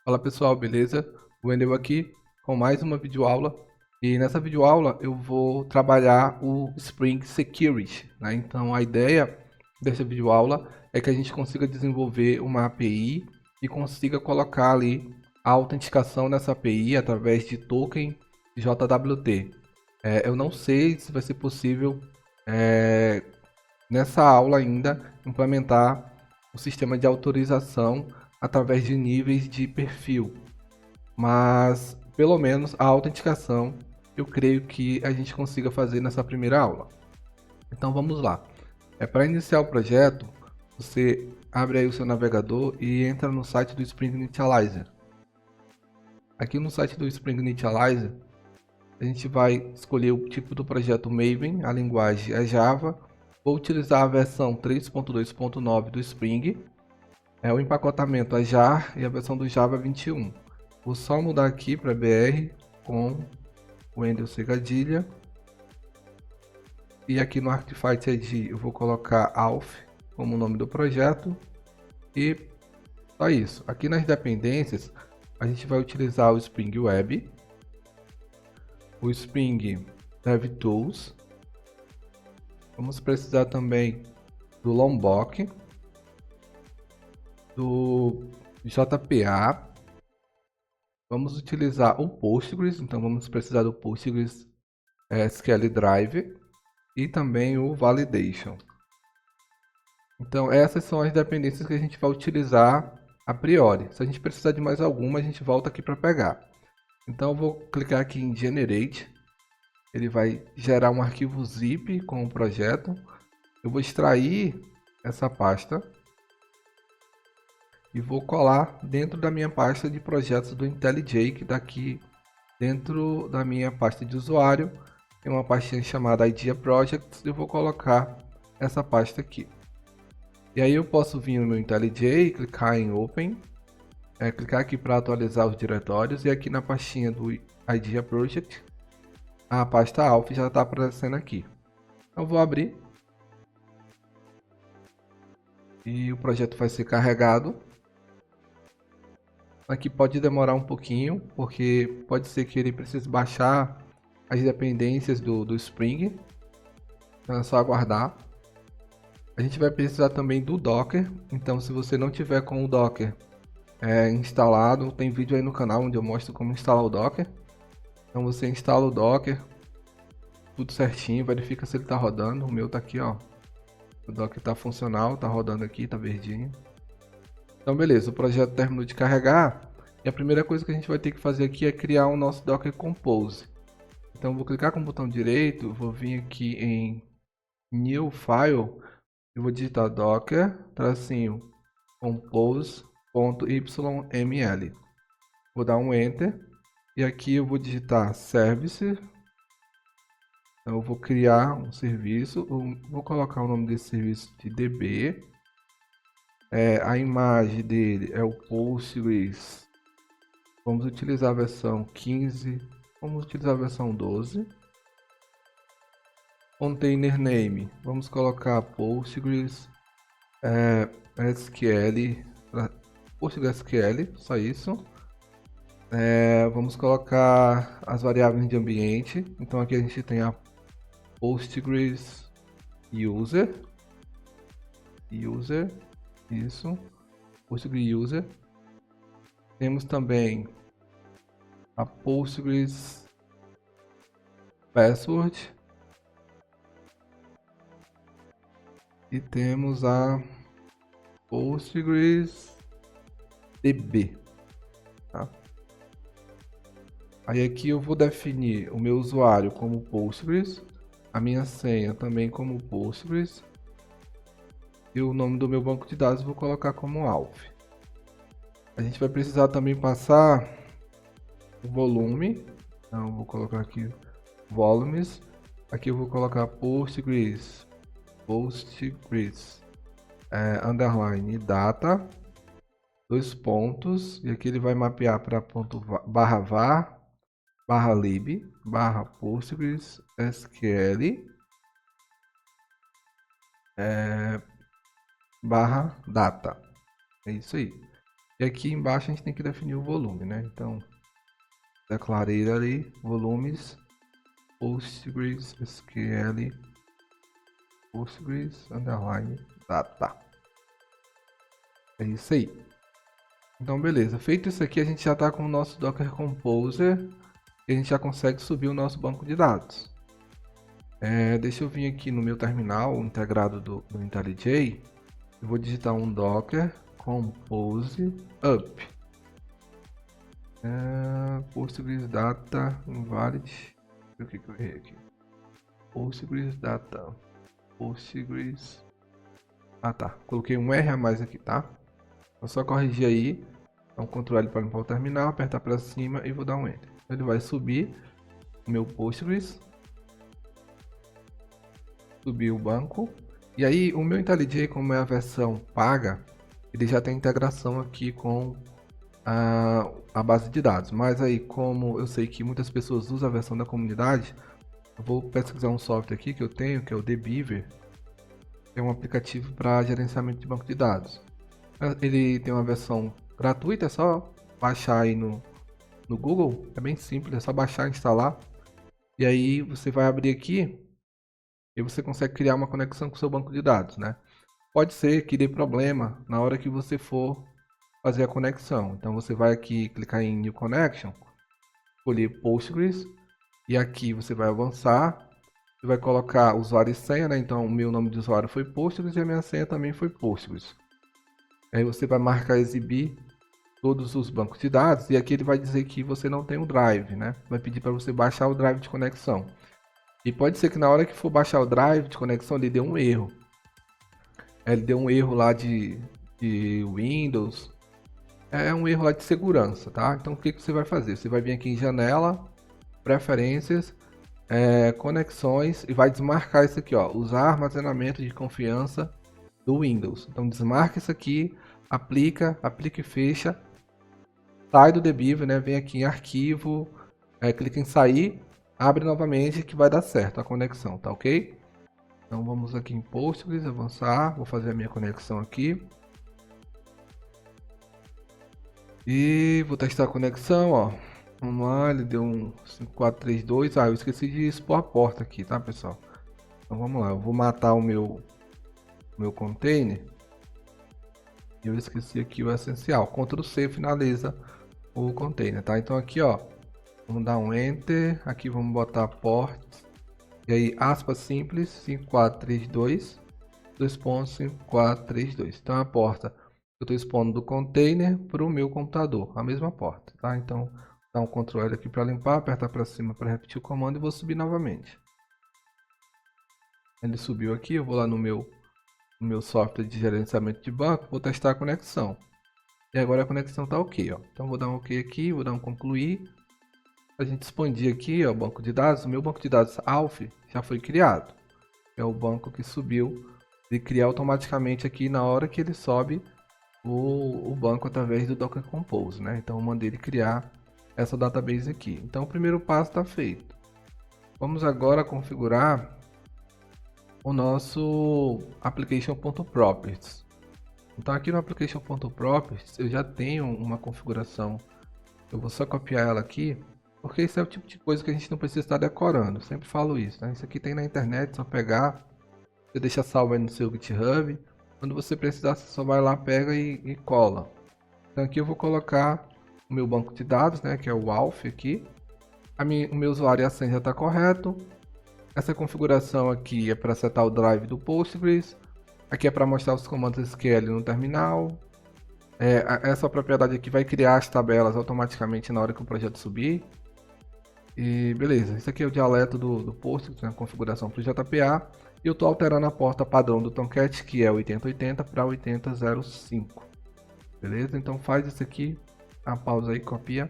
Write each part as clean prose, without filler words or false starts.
Fala pessoal, beleza? O Wendel aqui com mais uma videoaula e nessa videoaula eu vou trabalhar o Spring Security, né? Então a ideia dessa videoaula é que a gente consiga desenvolver uma API e consiga colocar ali a autenticação nessa API através de token JWT. Eu não sei se vai ser possível é, nessa aula ainda implementar o sistema de autorização através de níveis de perfil, mas pelo menos a autenticação eu creio que a gente consiga fazer nessa primeira aula. Então vamos lá. Para iniciar o projeto, você abre aí o seu navegador e entra no site do Spring Initializer. Aqui no site do Spring Initializer, a gente vai escolher o tipo do projeto Maven, a linguagem é Java. Vou utilizar a versão 3.2.9 do Spring. O empacotamento é JAR e a versão do Java 21. Vou só mudar aqui para BR com o Wendel Segadilha. E aqui no Artifact ID eu vou colocar Alf como nome do projeto. E só isso. Aqui nas dependências a gente vai utilizar o Spring Web, o Spring DevTools. Vamos precisar também do Lombok, do JPA. Vamos utilizar o Postgres, então vamos precisar do Postgres SQL Drive e também o Validation. Então essas são as dependências que a gente vai utilizar a priori. Se a gente precisar de mais alguma, a gente volta aqui para pegar. Então eu vou clicar aqui em Generate. Ele vai gerar um arquivo zip com o projeto. Eu vou extrair essa pasta e vou colar dentro da minha pasta de projetos do IntelliJ, que daqui dentro da minha pasta de usuário tem uma pastinha chamada Idea Projects e eu vou colocar essa pasta aqui. E aí eu posso vir no meu IntelliJ, clicar em Open, clicar aqui para atualizar os diretórios e aqui na pastinha do Idea Project a pasta Alf já está aparecendo aqui. Então eu vou abrir e o projeto vai ser carregado. Aqui pode demorar um pouquinho, porque pode ser que ele precise baixar as dependências do Spring. Então é só aguardar. A gente vai precisar também do Docker. Então se você não tiver com o Docker instalado, tem vídeo aí no canal onde eu mostro como instalar o Docker. Então você instala o Docker, tudo certinho, verifica se ele está rodando. O meu está aqui, ó. O Docker está funcional, está rodando aqui, está verdinho. Então beleza, o projeto terminou de carregar e a primeira coisa que a gente vai ter que fazer aqui é criar o nosso Docker Compose. Então vou clicar com o botão direito, vou vir aqui em New File e vou digitar docker compose.yml. Vou dar um Enter e aqui eu vou digitar Service. Então eu vou criar um serviço, vou colocar o nome desse serviço de DB. A imagem dele é o Postgres. Vamos utilizar a versão 15. Vamos utilizar a versão 12. Container name. Vamos colocar Postgres SQL. PostgreSQL, só isso. Vamos colocar as variáveis de ambiente. Então aqui a gente tem a Postgres User. Isso. Postgres User. Temos também a Postgres Password. E temos a Postgres DB. Tá? Aí aqui eu vou definir o meu usuário como Postgres. A minha senha também como Postgres. E o nome do meu banco de dados eu vou colocar como Alf. A gente vai precisar também passar o volume. Então eu vou colocar aqui volumes. Aqui eu vou colocar Postgres underline data, dois pontos, e aqui ele vai mapear para ponto barra var, barra lib, barra Postgres SQL, barra data. É isso aí. E aqui embaixo a gente tem que definir o volume, né? Então, declarei ali, volumes, PostgreSQL, Postgres, underline, data. É isso aí. Então, beleza. Feito isso aqui, a gente já está com o nosso Docker Composer e a gente já consegue subir o nosso banco de dados. Deixa eu vir aqui no meu terminal integrado do IntelliJ. Eu vou digitar um Docker Compose Up. Postgres Data Invalid. O que eu errei aqui? Postgres Data. Postgres. Ah, tá. Coloquei um R a mais aqui, tá? Vou só corrigir aí. Então, Ctrl L para limpar o terminal, apertar para cima e vou dar um Enter. Ele vai subir o meu Postgres. Subir o banco. E aí, o meu IntelliJ, como é a versão paga, ele já tem integração aqui com a base de dados. Mas aí, como eu sei que muitas pessoas usam a versão da comunidade, eu vou pesquisar um software aqui que eu tenho, que é o TheBeaver. É um aplicativo para gerenciamento de banco de dados. Ele tem uma versão gratuita, é só baixar aí no Google. É bem simples, é só baixar e instalar. E aí você vai abrir aqui e você consegue criar uma conexão com o seu banco de dados, né? Pode ser que dê problema na hora que você for fazer a conexão. Então você vai aqui clicar em New Connection, escolher Postgres e aqui você vai avançar. Você vai colocar usuário e senha, né? Então o meu nome de usuário foi Postgres e a minha senha também foi Postgres. Aí você vai marcar exibir todos os bancos de dados e aqui ele vai dizer que você não tem o drive, né? Vai pedir para você baixar o drive de conexão. E pode ser que na hora que for baixar o drive de conexão ele dê um erro. Ele deu um erro lá de Windows. É um erro lá de segurança, tá? Então o que você vai fazer? Você vai vir aqui em janela, preferências, conexões e vai desmarcar isso aqui, ó, usar armazenamento de confiança do Windows. Então desmarca isso aqui, aplica e fecha, sai do TheBeaver, né? Vem aqui em arquivo, clica em sair, abre novamente que vai dar certo a conexão, tá ok? Então vamos aqui em Postgres, avançar, vou fazer a minha conexão aqui. E vou testar a conexão, ó. Vamos lá, ele deu um 5432. Eu esqueci de expor a porta aqui, tá, pessoal? Então vamos lá, eu vou matar o meu container. E eu esqueci aqui o essencial. Ctrl C finaliza o container, tá? Então aqui, ó, vamos dar um Enter. Aqui vamos botar ports. E aí, aspas simples, 5432, 2.5432. Então a porta eu estou expondo do container para o meu computador, a mesma porta, tá? Então, dá um Ctrl L aqui para limpar, apertar para cima para repetir o comando e vou subir novamente. Ele subiu aqui, eu vou lá no meu software de gerenciamento de banco, vou testar a conexão. E agora a conexão está ok, ó. Então vou dar um ok aqui, vou dar um concluir. A gente expandir aqui, ó, o banco de dados. O meu banco de dados ALF já foi criado. É o banco que subiu de criar automaticamente aqui na hora que ele sobe o banco através do Docker Compose, né? Então eu mandei ele criar essa database aqui. Então o primeiro passo está feito. Vamos agora configurar o nosso application.properties. Então aqui no application.properties eu já tenho uma configuração. Eu vou só copiar ela aqui, porque esse é o tipo de coisa que a gente não precisa estar decorando. Eu sempre falo isso, né? Isso aqui tem na internet, só pegar, você deixa salvo aí no seu GitHub. Quando você precisar, você só vai lá, pega e cola. Então aqui eu vou colocar o meu banco de dados, né, que é o ALF aqui. O meu usuário e a senha já está correto. Essa configuração aqui é para setar o drive do Postgres. Aqui é para mostrar os comandos SQL no terminal. Essa propriedade aqui vai criar as tabelas automaticamente na hora que o projeto subir. E beleza, esse aqui é o dialeto do Postgres, né, configuração para o JPA. E eu estou alterando a porta padrão do Tomcat, que é 8080 para 8005. Beleza? Então faz isso aqui, a pausa aí, copia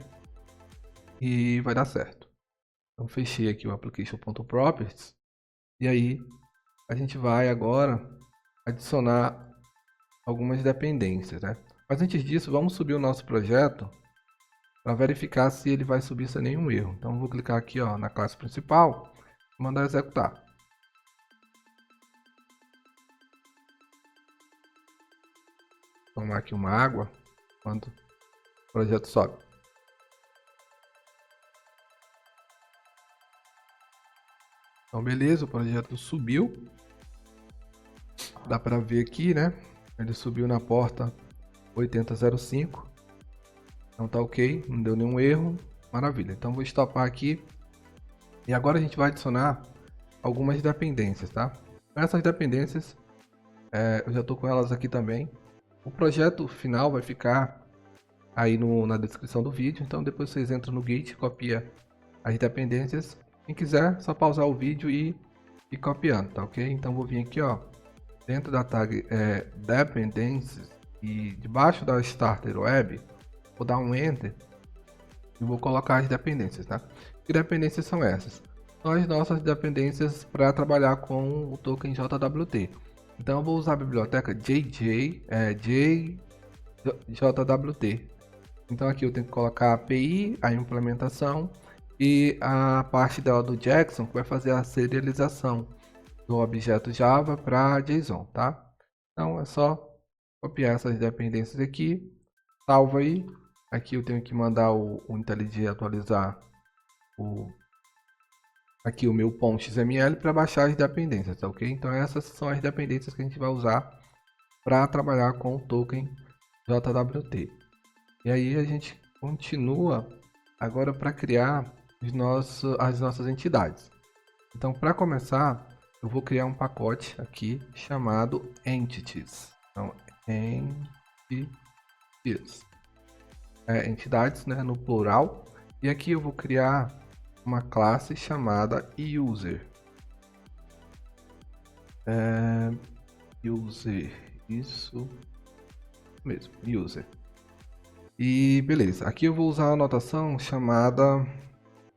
e vai dar certo. Então fechei aqui o application.properties e aí a gente vai agora adicionar algumas dependências, né? Mas antes disso, vamos subir o nosso projeto para verificar se ele vai subir sem nenhum erro. Então vou clicar aqui, ó, na classe principal e mandar executar. Tomar aqui uma água. Quando O projeto sobe. Então, beleza, o projeto subiu. Dá para ver aqui, né? Ele subiu na porta 8005. Então tá ok, não deu nenhum erro. Maravilha. Então vou estopar aqui. E agora a gente vai adicionar algumas dependências, tá? Essas dependências, eu já estou com elas aqui também. O projeto final vai ficar aí na descrição do vídeo. Então depois vocês entram no Git, copia as dependências. Quem quiser, só pausar o vídeo e ir copiando, tá ok? Então vou vir aqui, ó, dentro da tag Dependencies e debaixo da Starter Web, vou dar um Enter e vou colocar as dependências, tá? Que dependências são essas? São as nossas dependências para trabalhar com o token JWT. Então eu vou usar a biblioteca JWT. Então aqui eu tenho que colocar a API, a implementação e a parte dela do Jackson, que vai fazer a serialização do objeto Java para JSON, tá? Então é só copiar essas dependências aqui, salva aí. Aqui eu tenho que mandar o IntelliJ atualizar aqui o meu .xml para baixar as dependências, tá ok? Então essas são as dependências que a gente vai usar para trabalhar com o token JWT. E aí a gente continua agora para criar as nossas entidades. Então para começar, eu vou criar um pacote aqui chamado Entities. Então, Entities. Entidades, né, no plural. E aqui eu vou criar uma classe chamada User. User, isso mesmo, User. E beleza, aqui eu vou usar a notação chamada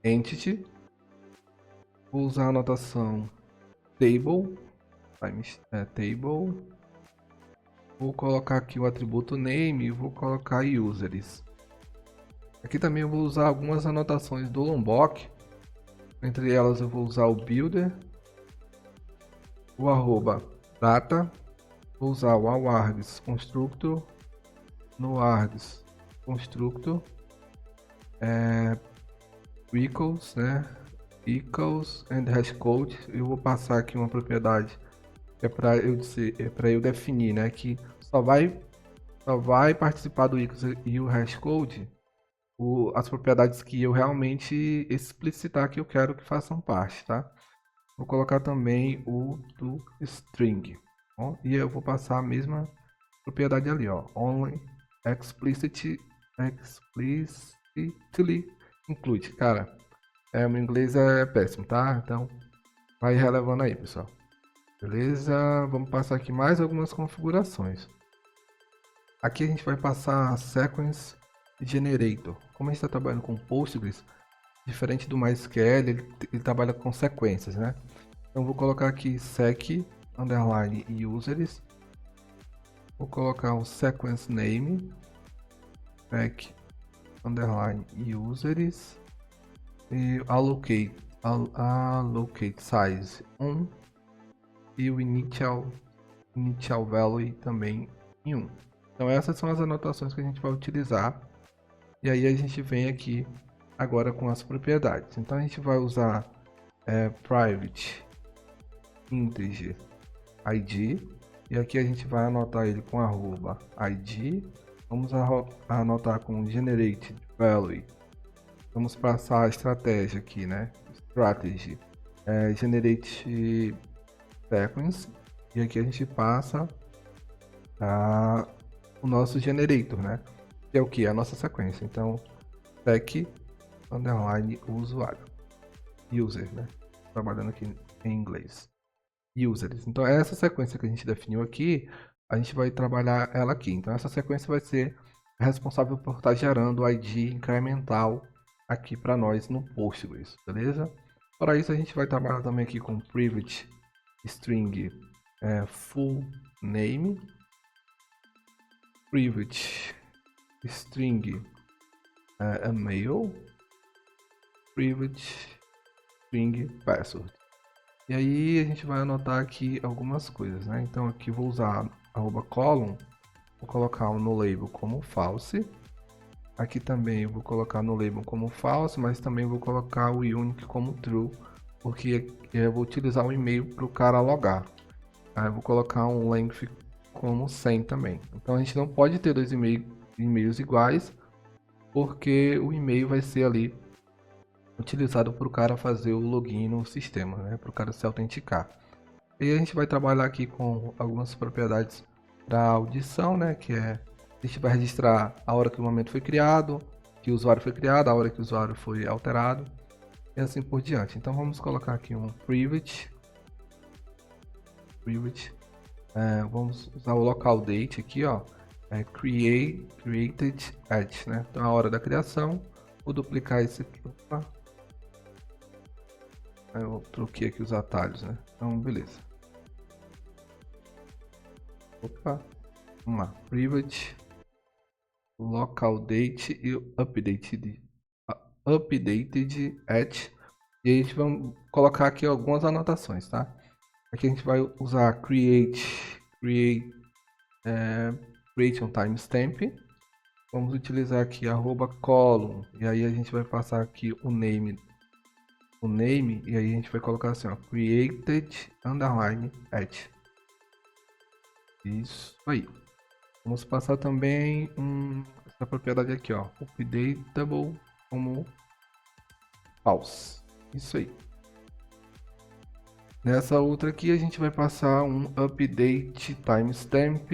Entity. Vou usar a notação Table. Table. Vou colocar aqui o atributo Name e vou colocar Users. Aqui também eu vou usar algumas anotações do Lombok. Entre elas eu vou usar o builder, o arroba data, vou usar o awargs constructor, no args constructor, equals, né, equals and hashcode. Eu vou passar aqui uma propriedade que é para eu definir, né, que só vai participar do equals e o hashcode as propriedades que eu realmente explicitar que eu quero que façam parte, tá? Vou colocar também o do string, ó, e eu vou passar a mesma propriedade ali, ó, only explicitly include. Cara, meu inglês é péssimo, tá? Então vai relevando aí, pessoal. Beleza? Vamos passar aqui mais algumas configurações. Aqui a gente vai passar a sequence generator. Como a gente está trabalhando com Postgres, diferente do MySQL, ele trabalha com sequências, né? Então vou colocar aqui sec underline users. Vou colocar o sequence name sec underline users e allocate size 1 e o initial value também em 1. Então essas são as anotações que a gente vai utilizar. E aí a gente vem aqui agora com as propriedades. Então a gente vai usar private integer id. E aqui a gente vai anotar ele com arroba id. Vamos anotar com generate value. Vamos passar a estratégia aqui, né? Strategy. Generate sequence. E aqui a gente passa o nosso generator, né? Que é o que? A nossa sequência. Então, sec underline usuário. User, né? Trabalhando aqui em inglês. Users. Então, essa sequência que a gente definiu aqui, a gente vai trabalhar ela aqui. Então, essa sequência vai ser responsável por estar gerando o ID incremental aqui para nós no Postgres, beleza? Para isso, a gente vai trabalhar também aqui com private string full name, private string email, private string password. E aí a gente vai anotar aqui algumas coisas, né? Então aqui vou usar @column, vou colocar no label como false, Aqui também eu vou colocar no label como false, mas também vou colocar o unique como true, porque eu vou utilizar o e-mail para o cara logar. Aí eu vou colocar um length como 100 também. Então a gente não pode ter dois e-mails iguais, porque o e-mail vai ser ali utilizado para o cara fazer o login no sistema, né? Para o cara se autenticar. E a gente vai trabalhar aqui com algumas propriedades para audição, né? Que é a gente vai registrar a hora que o momento foi criado, que o usuário foi criado, a hora que o usuário foi alterado e assim por diante. Então vamos colocar aqui um private. Vamos usar o local date aqui, ó. Created at, né? Então a hora da criação. Vou duplicar esse aqui. Opa. Eu troquei aqui os atalhos, né? Então beleza. Opa. Vamos lá. Private. Local date e updated at. E a gente vai colocar aqui algumas anotações, tá? Aqui a gente vai usar create um timestamp. Vamos utilizar aqui @column e aí a gente vai passar aqui o name e aí a gente vai colocar assim, ó, created underline at. Isso aí. Vamos passar também essa propriedade aqui, ó, updatable como false. Isso aí. Nessa outra aqui a gente vai passar um update timestamp.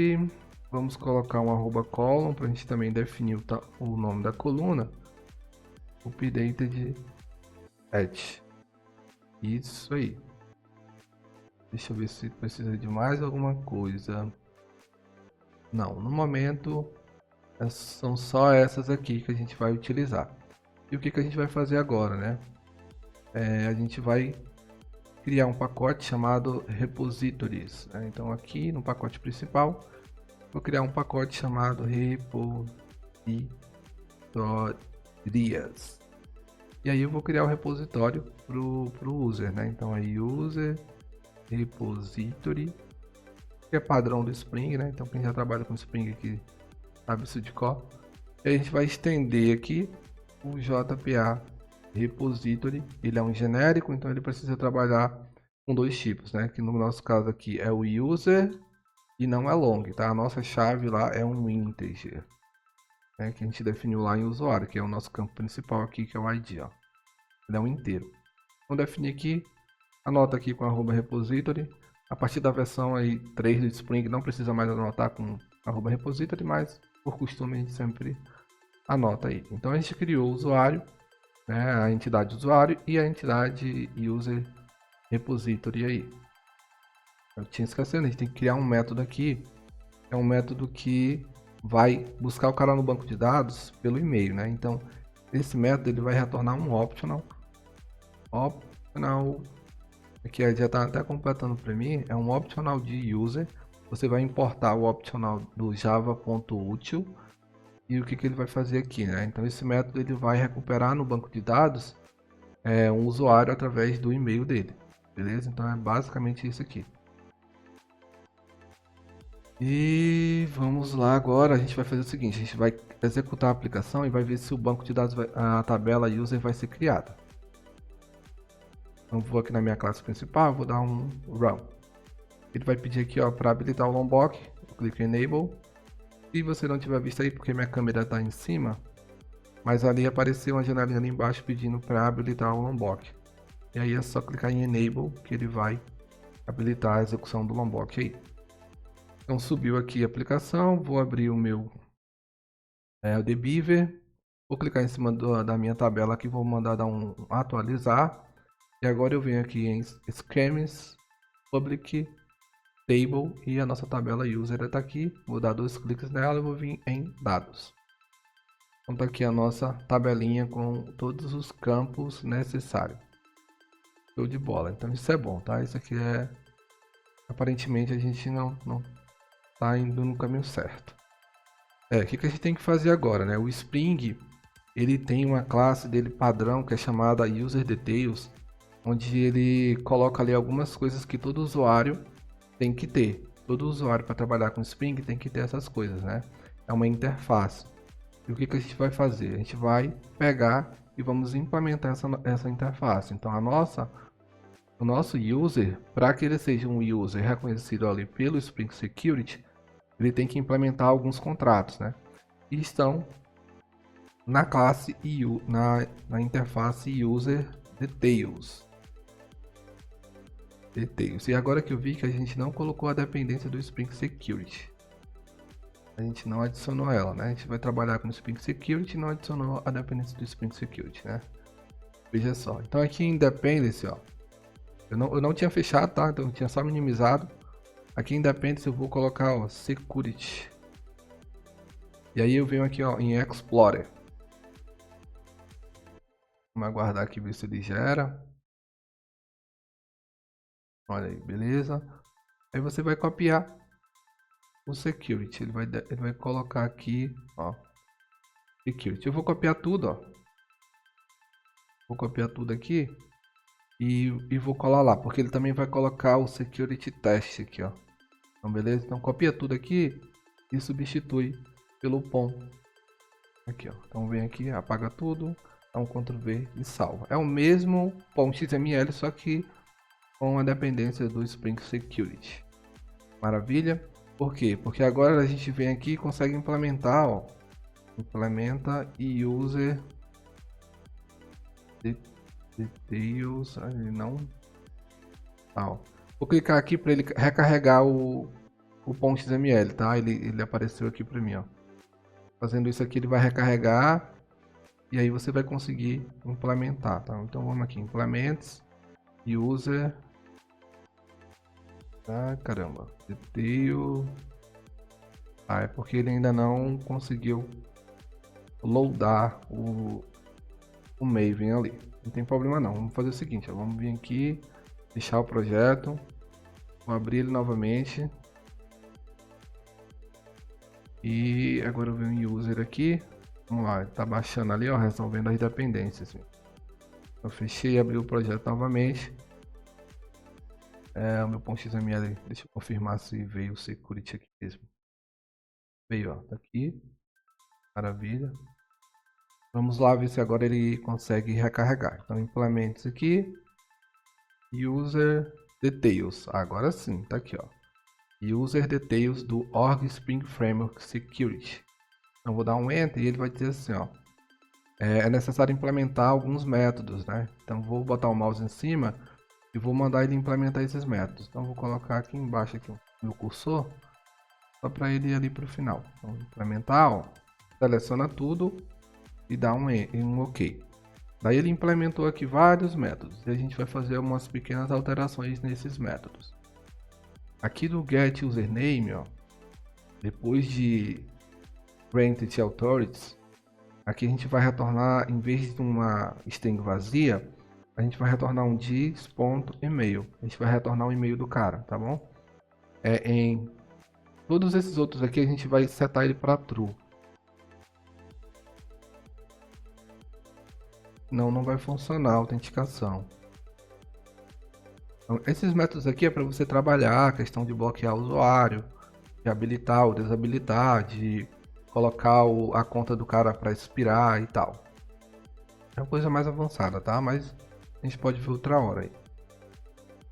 Vamos colocar um @column para a gente também definir o nome da coluna. Updated at. Isso aí. Deixa eu ver se precisa de mais alguma coisa. Não, no momento são só essas aqui que a gente vai utilizar. E o que a gente vai fazer agora, né? A gente vai criar um pacote chamado repositories, né? Então aqui no pacote principal vou criar um pacote chamado repositorias. E aí eu vou criar um repositório pro user, né? Então aí user repository, que é padrão do Spring, né? Então quem já trabalha com Spring aqui sabe isso de cor. E a gente vai estender aqui o JPA repository. Ele é um genérico, então ele precisa trabalhar com dois tipos, né? Que no nosso caso aqui é o user e não é long, tá? A nossa chave lá é um integer, né? Que a gente definiu lá em usuário, que é o nosso campo principal aqui, que é o ID, ó. Ele é um inteiro. Vamos definir aqui, anota aqui com @repository. A partir da versão aí 3 do Spring não precisa mais anotar com @repository, mas por costume a gente sempre anota aí. Então a gente criou o usuário, né, a entidade usuário e a entidade user repository aí. Eu tinha esquecido, a gente tem que criar um método aqui. É um método que vai buscar o cara no banco de dados pelo e-mail, né? Então esse método ele vai retornar um optional. Aqui já está até completando para mim. É um optional de user. Você vai importar o optional do java.util. E o que ele vai fazer aqui, né? Então esse método ele vai recuperar no banco de dados um usuário através do e-mail dele, beleza? Então é basicamente isso aqui. E vamos lá agora, a gente vai fazer o seguinte, a gente vai executar a aplicação e vai ver se o banco de dados, a tabela user vai ser criada. Então vou aqui na minha classe principal, vou dar um run. Ele vai pedir aqui, ó, para habilitar o Lombok, eu clico em enable. Se você não tiver visto aí, porque minha câmera está em cima, mas ali apareceu uma janelinha ali embaixo pedindo para habilitar o Lombok. E aí é só clicar em enable que ele vai habilitar a execução do Lombok aí. Então subiu aqui a aplicação, vou abrir o meu o dbeaver, vou clicar em cima da minha tabela aqui, vou mandar dar um atualizar. E agora eu venho aqui em schemas, public, table e a nossa tabela user está aqui. Vou dar 2 cliques nela e vou vir em dados. Então tá aqui a nossa tabelinha com todos os campos necessários. Show de bola. Então isso é bom, tá? Isso aqui aparentemente a gente não tá indo no caminho certo. O que a gente tem que fazer agora, né? O Spring, ele tem uma classe dele padrão que é chamada User Details, onde ele coloca ali algumas coisas que todo usuário tem que ter. Todo usuário para trabalhar com Spring tem que ter essas coisas, né? É uma interface. E o que a gente vai fazer? A gente vai pegar e vamos implementar essa interface. Então o nosso user, para que ele seja um user reconhecido ali pelo Spring Security, ele tem que implementar alguns contratos, né? E estão na classe na interface User Details. E agora que eu vi que a gente não colocou a dependência do Spring Security. A gente não adicionou ela, né? A gente vai trabalhar com o Spring Security e não adicionou a dependência do Spring Security, né? Veja só. Então aqui em Dependency, ó. Eu não tinha fechado, tá? Então eu tinha só minimizado. Aqui em Dependency eu vou colocar, ó, Security. E aí eu venho aqui, ó, em Explorer. Vamos aguardar aqui ver se ele gera. Olha aí, beleza. Aí você vai copiar o Security. Ele vai colocar aqui, ó, Security. Eu vou copiar tudo, ó. Vou copiar tudo aqui e vou colar lá, porque ele também vai colocar o Security Test aqui, ó. Então, beleza? Então copia tudo aqui e substitui pelo POM. Aqui, ó. Então vem aqui, apaga tudo, dá um Ctrl V e salva. É o mesmo POM XML, só que com a dependência do Spring Security. Maravilha? Por quê? Porque agora a gente vem aqui e consegue implementar, ó. Implementa e user details, ele não. Ó. Vou clicar aqui para ele recarregar o POM XML, tá? Ele apareceu aqui para mim, ó. Fazendo isso aqui ele vai recarregar e aí você vai conseguir implementar, tá? Então vamos aqui, implements, user, ah, caramba, detail, é porque ele ainda não conseguiu loadar o Maven ali. Não tem problema não, vamos fazer o seguinte, ó, vamos vir aqui, fechar o projeto, vou abrir ele novamente. E agora eu venho em user aqui. Vamos lá, tá baixando ali, ó, resolvendo as dependências. Eu fechei e abri o projeto novamente. O meu .xml, deixa eu confirmar se veio o security aqui mesmo. Veio, ó, tá aqui. Maravilha. Vamos lá ver se agora ele consegue recarregar. Então implementa aqui. User Details. Agora sim, tá aqui, ó. User Details do Org Spring Framework Security. Então vou dar um Enter e ele vai dizer assim, ó. É necessário implementar alguns métodos, né? Então vou botar o mouse em cima e vou mandar ele implementar esses métodos. Então vou colocar aqui embaixo aqui o meu cursor, só para ele ir ali para o final. Então implementar, ó, seleciona tudo e dá um OK. Daí ele implementou aqui vários métodos e a gente vai fazer umas pequenas alterações nesses métodos. Aqui do get username, ó, depois de granted authorities, aqui a gente vai retornar, em vez de uma string vazia, a gente vai retornar um dis.email. A gente vai retornar o e-mail do cara, tá bom? Em todos esses outros aqui a gente vai setar ele para true. Não vai funcionar a autenticação. Então, esses métodos aqui é para você trabalhar a questão de bloquear o usuário, de habilitar ou desabilitar, de colocar a conta do cara para expirar e tal. É uma coisa mais avançada, tá? Mas a gente pode ver outra hora aí.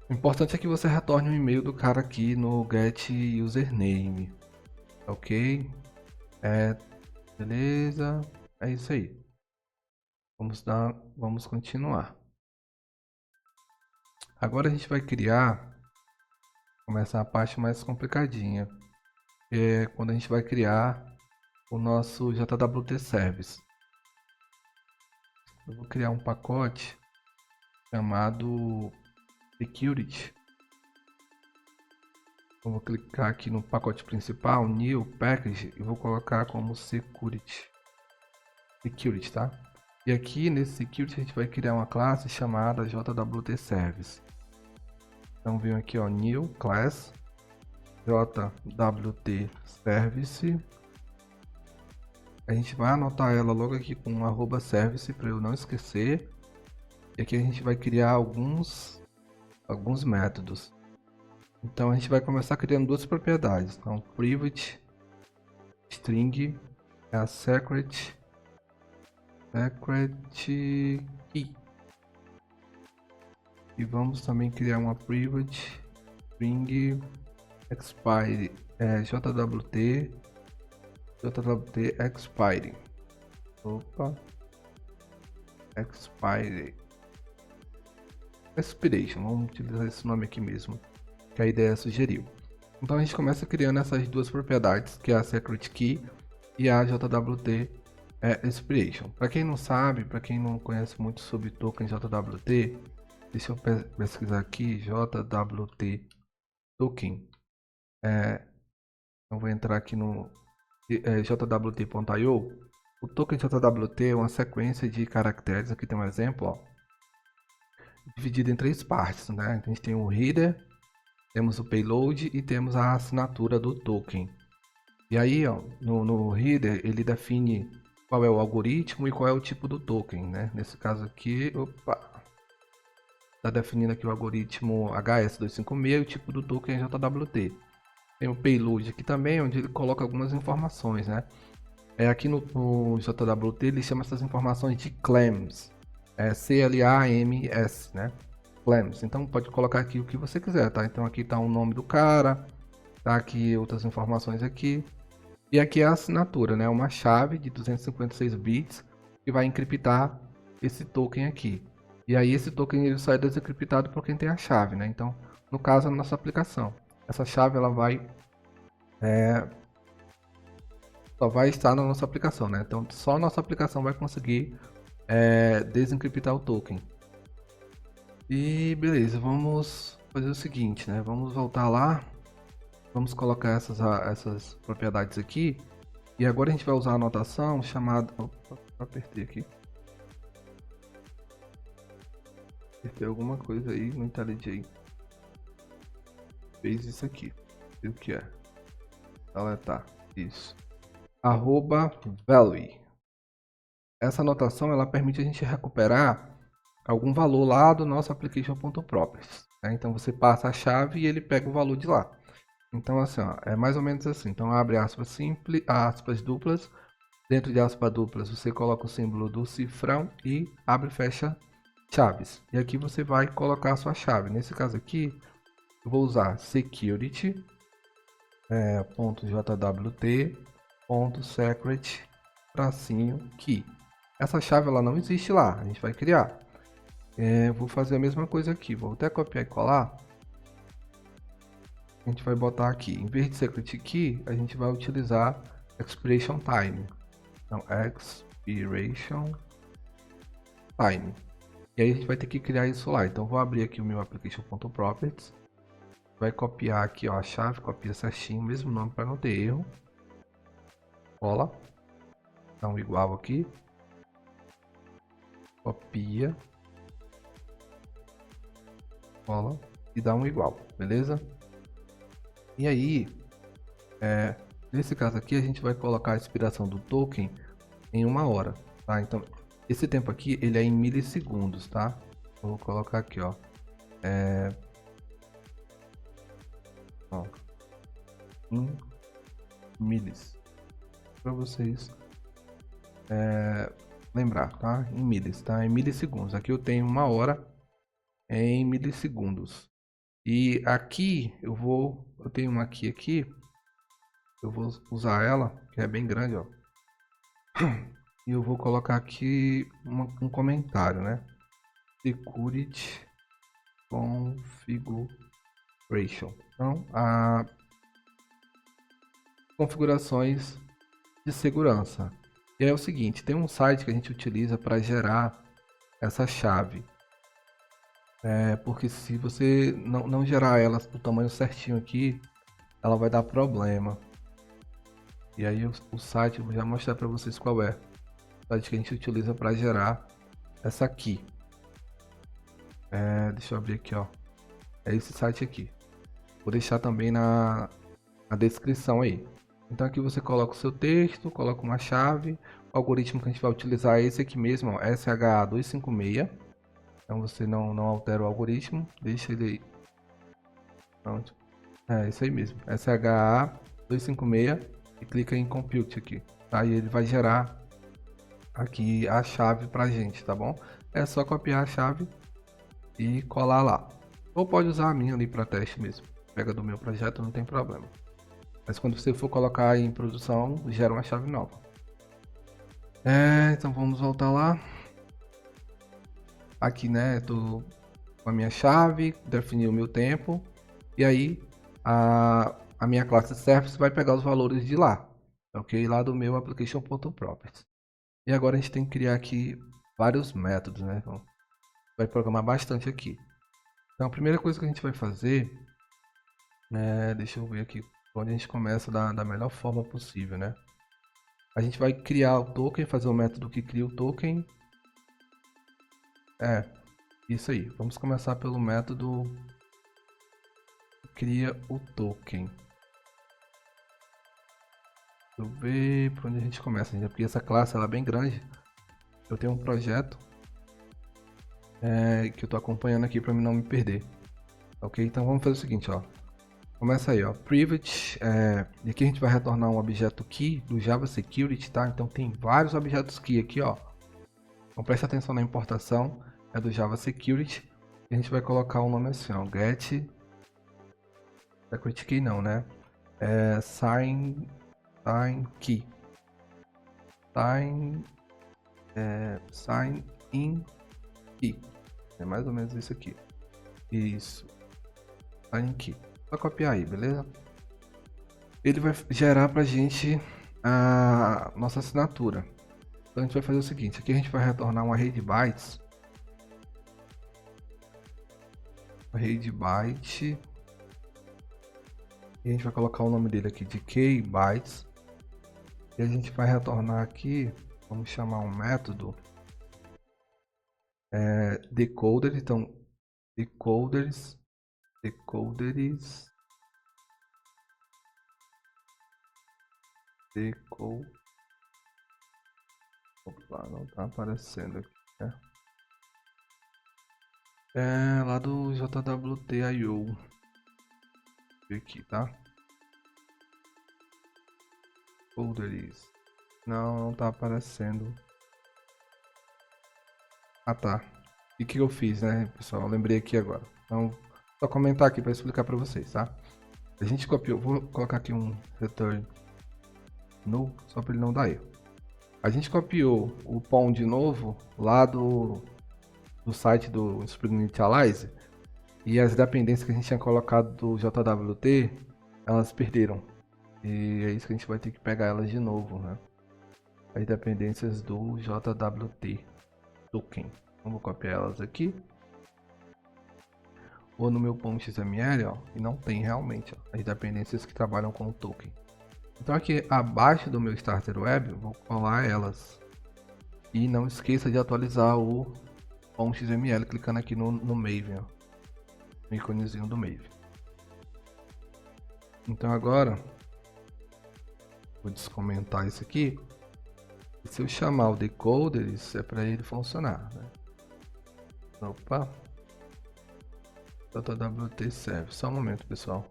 O importante é que você retorne o e-mail do cara aqui no get username. Ok? Beleza. É isso aí. Vamos continuar. Agora a gente vai começar a parte mais complicadinha. É quando a gente vai criar o nosso JWT Service. Eu vou criar um pacote chamado Security. Eu vou clicar aqui no pacote principal, New Package, e vou colocar como Security, tá? E aqui nesse Security a gente vai criar uma classe chamada JWT Service. Então venho aqui, ó, New Class, JWT Service. A gente vai anotar ela logo aqui com um @service para eu não esquecer. E aqui a gente vai criar alguns métodos. Então a gente vai começar criando duas propriedades. Então private string é a secret key. E vamos também criar uma private string expire, JWT expire. Opa, expire. Expiration, vamos utilizar esse nome aqui mesmo, que a ideia sugeriu. Então a gente começa criando essas duas propriedades, que é a secret key e a JWT expiration. Para quem não sabe, para quem não conhece muito sobre token JWT, deixa eu pesquisar aqui JWT token. Eu vou entrar aqui no jwt.io. O token JWT é uma sequência de caracteres. Aqui tem um exemplo, ó, dividido em três partes, né? A gente tem o header, temos o payload e temos a assinatura do token. E aí, ó, no header ele define qual é o algoritmo e qual é o tipo do token, né? Nesse caso aqui, tá definindo aqui o algoritmo HS256 e o tipo do token é JWT. Tem o payload aqui também, onde ele coloca algumas informações, né? Aqui no JWT ele chama essas informações de claims, CLAMS, né? Claims. Então pode colocar aqui o que você quiser, tá? Então aqui tá o nome do cara, tá aqui outras informações aqui. E aqui é a assinatura, né? Uma chave de 256 bits que vai encriptar esse token aqui. E aí esse token ele só é desencriptado por quem tem a chave, né? Então, no caso, a nossa aplicação. Essa chave ela só vai estar na nossa aplicação, né? Então só a nossa aplicação vai conseguir desencriptar o token. E beleza, vamos fazer o seguinte, né? Vamos voltar lá, vamos colocar essas propriedades aqui. E agora a gente vai usar a anotação chamada... Opa, apertei aqui. Apertei alguma coisa aí no IntelliJ. Fez isso aqui. O que é? Deletar. Isso. @value. Essa anotação ela permite a gente recuperar algum valor lá do nosso application.properties, né? Então você passa a chave e ele pega o valor de lá. Então assim, ó, é mais ou menos assim. Então abre aspas simples, aspas duplas. Dentro de aspas duplas você coloca o símbolo do cifrão e abre e fecha chaves. E aqui você vai colocar a sua chave. Nesse caso aqui eu vou usar security .jwt.secret key. Essa chave ela não existe lá, a gente vai criar. Vou fazer a mesma coisa aqui, vou até copiar e colar. A gente vai botar aqui, em vez de secret key, a gente vai utilizar expiration time. Então, expiration time. E aí a gente vai ter que criar isso lá. Então, vou abrir aqui o meu application.properties. Vai copiar aqui, ó, a chave, copia certinho, mesmo nome para não ter erro. Cola. Dá um igual aqui. Copia. Cola. E dá um igual, beleza? E aí, nesse caso aqui, a gente vai colocar a expiração do token em 1 hora, tá? Então, esse tempo aqui, ele é em milissegundos, tá? Vou colocar aqui, ó. Em milis. Para vocês lembrar, tá? Em milis, tá? Em milissegundos. Aqui eu tenho 1 hora em milissegundos. E aqui eu tenho uma aqui, eu vou usar ela, que é bem grande, ó. E eu vou colocar aqui um comentário, né? Security configuration. Então, configurações de segurança. E é o seguinte, tem um site que a gente utiliza para gerar essa chave. Porque se você não gerar ela do tamanho certinho aqui, ela vai dar problema. E aí o site, eu vou já mostrar para vocês qual é. O site que a gente utiliza para gerar essa aqui. Deixa eu abrir aqui, ó. É esse site aqui. Vou deixar também na descrição aí. Então aqui você coloca o seu texto, coloca uma chave. O algoritmo que a gente vai utilizar é esse aqui mesmo, ó, SHA256. Então você não altera o algoritmo, deixa ele aí. Pronto. É isso aí mesmo, SHA256 e clica em Compute aqui. Aí ele vai gerar aqui a chave pra gente, tá bom? É só copiar a chave e colar lá. Ou pode usar a minha ali para teste mesmo. Pega do meu projeto, não tem problema. Mas quando você for colocar em produção, gera uma chave nova. Então vamos voltar lá. Aqui, né, tô com a minha chave, defini o meu tempo. E aí, a minha classe service vai pegar os valores de lá. Ok? Lá do meu application.properties. E agora a gente tem que criar aqui vários métodos, né? Então, vai programar bastante aqui. Então a primeira coisa que a gente vai fazer, deixa eu ver aqui onde a gente começa da melhor forma possível, né? A gente vai criar o token, fazer o método que cria o token. Isso aí. Vamos começar pelo método que cria o token. Deixa eu ver por onde a gente começa, porque essa classe ela é bem grande. Eu tenho um projeto que eu estou acompanhando aqui para não me perder. Ok? Então vamos fazer o seguinte, ó. Começa aí, ó, private, e aqui a gente vai retornar um objeto key do Java Security, tá? Então tem vários objetos key aqui, ó. Então preste atenção na importação, é do Java Security. E a gente vai colocar um nome assim, ó, get security key não, né? Sign key. Sign in key. É mais ou menos isso aqui. Isso. Sign key. Só copiar aí, beleza? Ele vai gerar pra gente a nossa assinatura. Então a gente vai fazer o seguinte, aqui a gente vai retornar um array de bytes. Array de byte. E a gente vai colocar o nome dele aqui de kbytes. E a gente vai retornar aqui, vamos chamar um método decoder, então decoders opa, não tá aparecendo aqui, né? Lá do JWT.io aqui, tá? Decoders não tá aparecendo. Ah, tá. E o que eu fiz, né, pessoal? Eu lembrei aqui agora. Então, só comentar aqui para explicar para vocês, tá? A gente copiou, vou colocar aqui um return null, só para ele não dar erro. A gente copiou o POM de novo lá do site do Spring Initialize e as dependências que a gente tinha colocado do JWT, elas perderam. E é isso que a gente vai ter que pegar elas de novo, né? As dependências do JWT token. Vamos copiar elas aqui. Ou no meu .xml, ó, e não tem realmente, ó, as dependências que trabalham com o token. Então aqui abaixo do meu starter web, eu vou colar elas. E não esqueça de atualizar o .xml clicando aqui no Maven, ó, no íconezinho do Maven. Então agora vou descomentar isso aqui. E se eu chamar o decoders, é para ele funcionar, né? Opa, JWT serve. Só um momento, pessoal.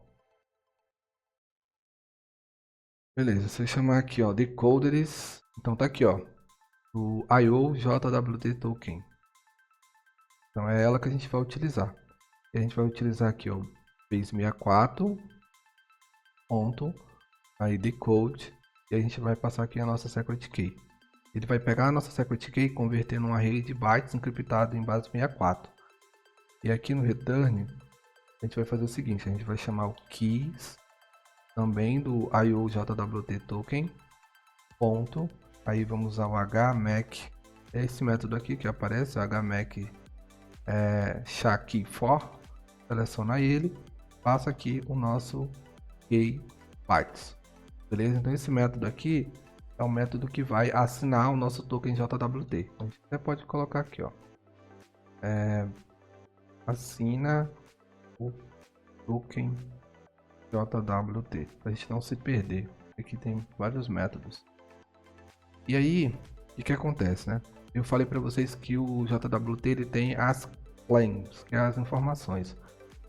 Beleza, se eu chamar aqui, ó, decoders, então tá aqui, ó, o IO JWT token. Então é ela que a gente vai utilizar. E a gente vai utilizar aqui, ó, base64 ponto, aí decode, e a gente vai passar aqui a nossa secret key. Ele vai pegar a nossa secret key e converter num array de bytes encriptado em base64. E aqui no return, a gente vai fazer o seguinte, a gente vai chamar o keys também do IO JWT token ponto, aí vamos usar o hmac, é esse método aqui que aparece, o hmac SHA-key-for, seleciona ele, passa aqui o nosso key bytes, beleza? Então esse método aqui é o método que vai assinar o nosso token JWT. A gente até pode colocar aqui, ó, assina o token JWT, para a gente não se perder. Aqui tem vários métodos. E aí, o que acontece, né? Eu falei para vocês que o JWT ele tem as claims, que é as informações.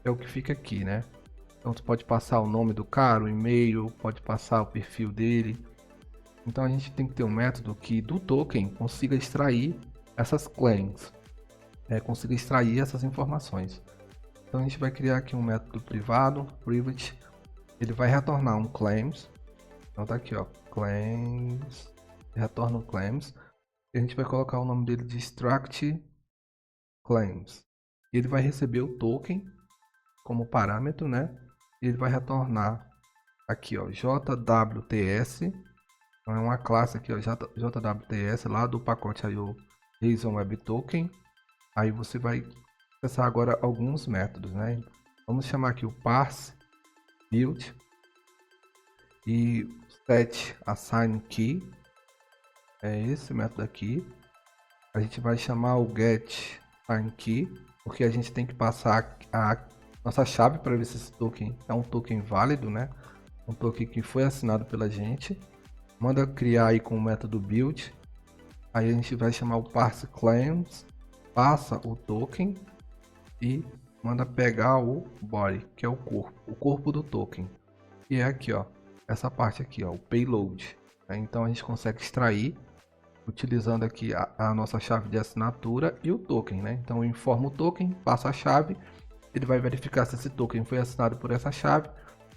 É o que fica aqui, né? Então você pode passar o nome do cara, o e-mail, pode passar o perfil dele. Então a gente tem que ter um método que do token consiga extrair essas claims, consiga extrair essas informações. Então a gente vai criar aqui um método privado, private, ele vai retornar um claims. Então tá aqui, ó, claims, retorna um claims, e a gente vai colocar o nome dele de extract claims. E ele vai receber o token como parâmetro, né? E ele vai retornar aqui, ó, JWTS. Então é uma classe aqui, ó, JWTS lá do pacote aí o JSON Web Token. Aí você vai acessar agora alguns métodos, né? Vamos chamar aqui o parse build e set assign key. É esse método aqui. A gente vai chamar o get assign key, porque a gente tem que passar a nossa chave para ver se esse token é um token válido, né? Um token que foi assinado pela gente. Manda criar aí com o método build. Aí a gente vai chamar o parse claims, passa o token e manda pegar o body, que é o corpo do token. E é aqui, ó, essa parte aqui, ó, o payload. Então a gente consegue extrair utilizando aqui a nossa chave de assinatura e o token, né? Então eu informo o token, passo a chave, ele vai verificar se esse token foi assinado por essa chave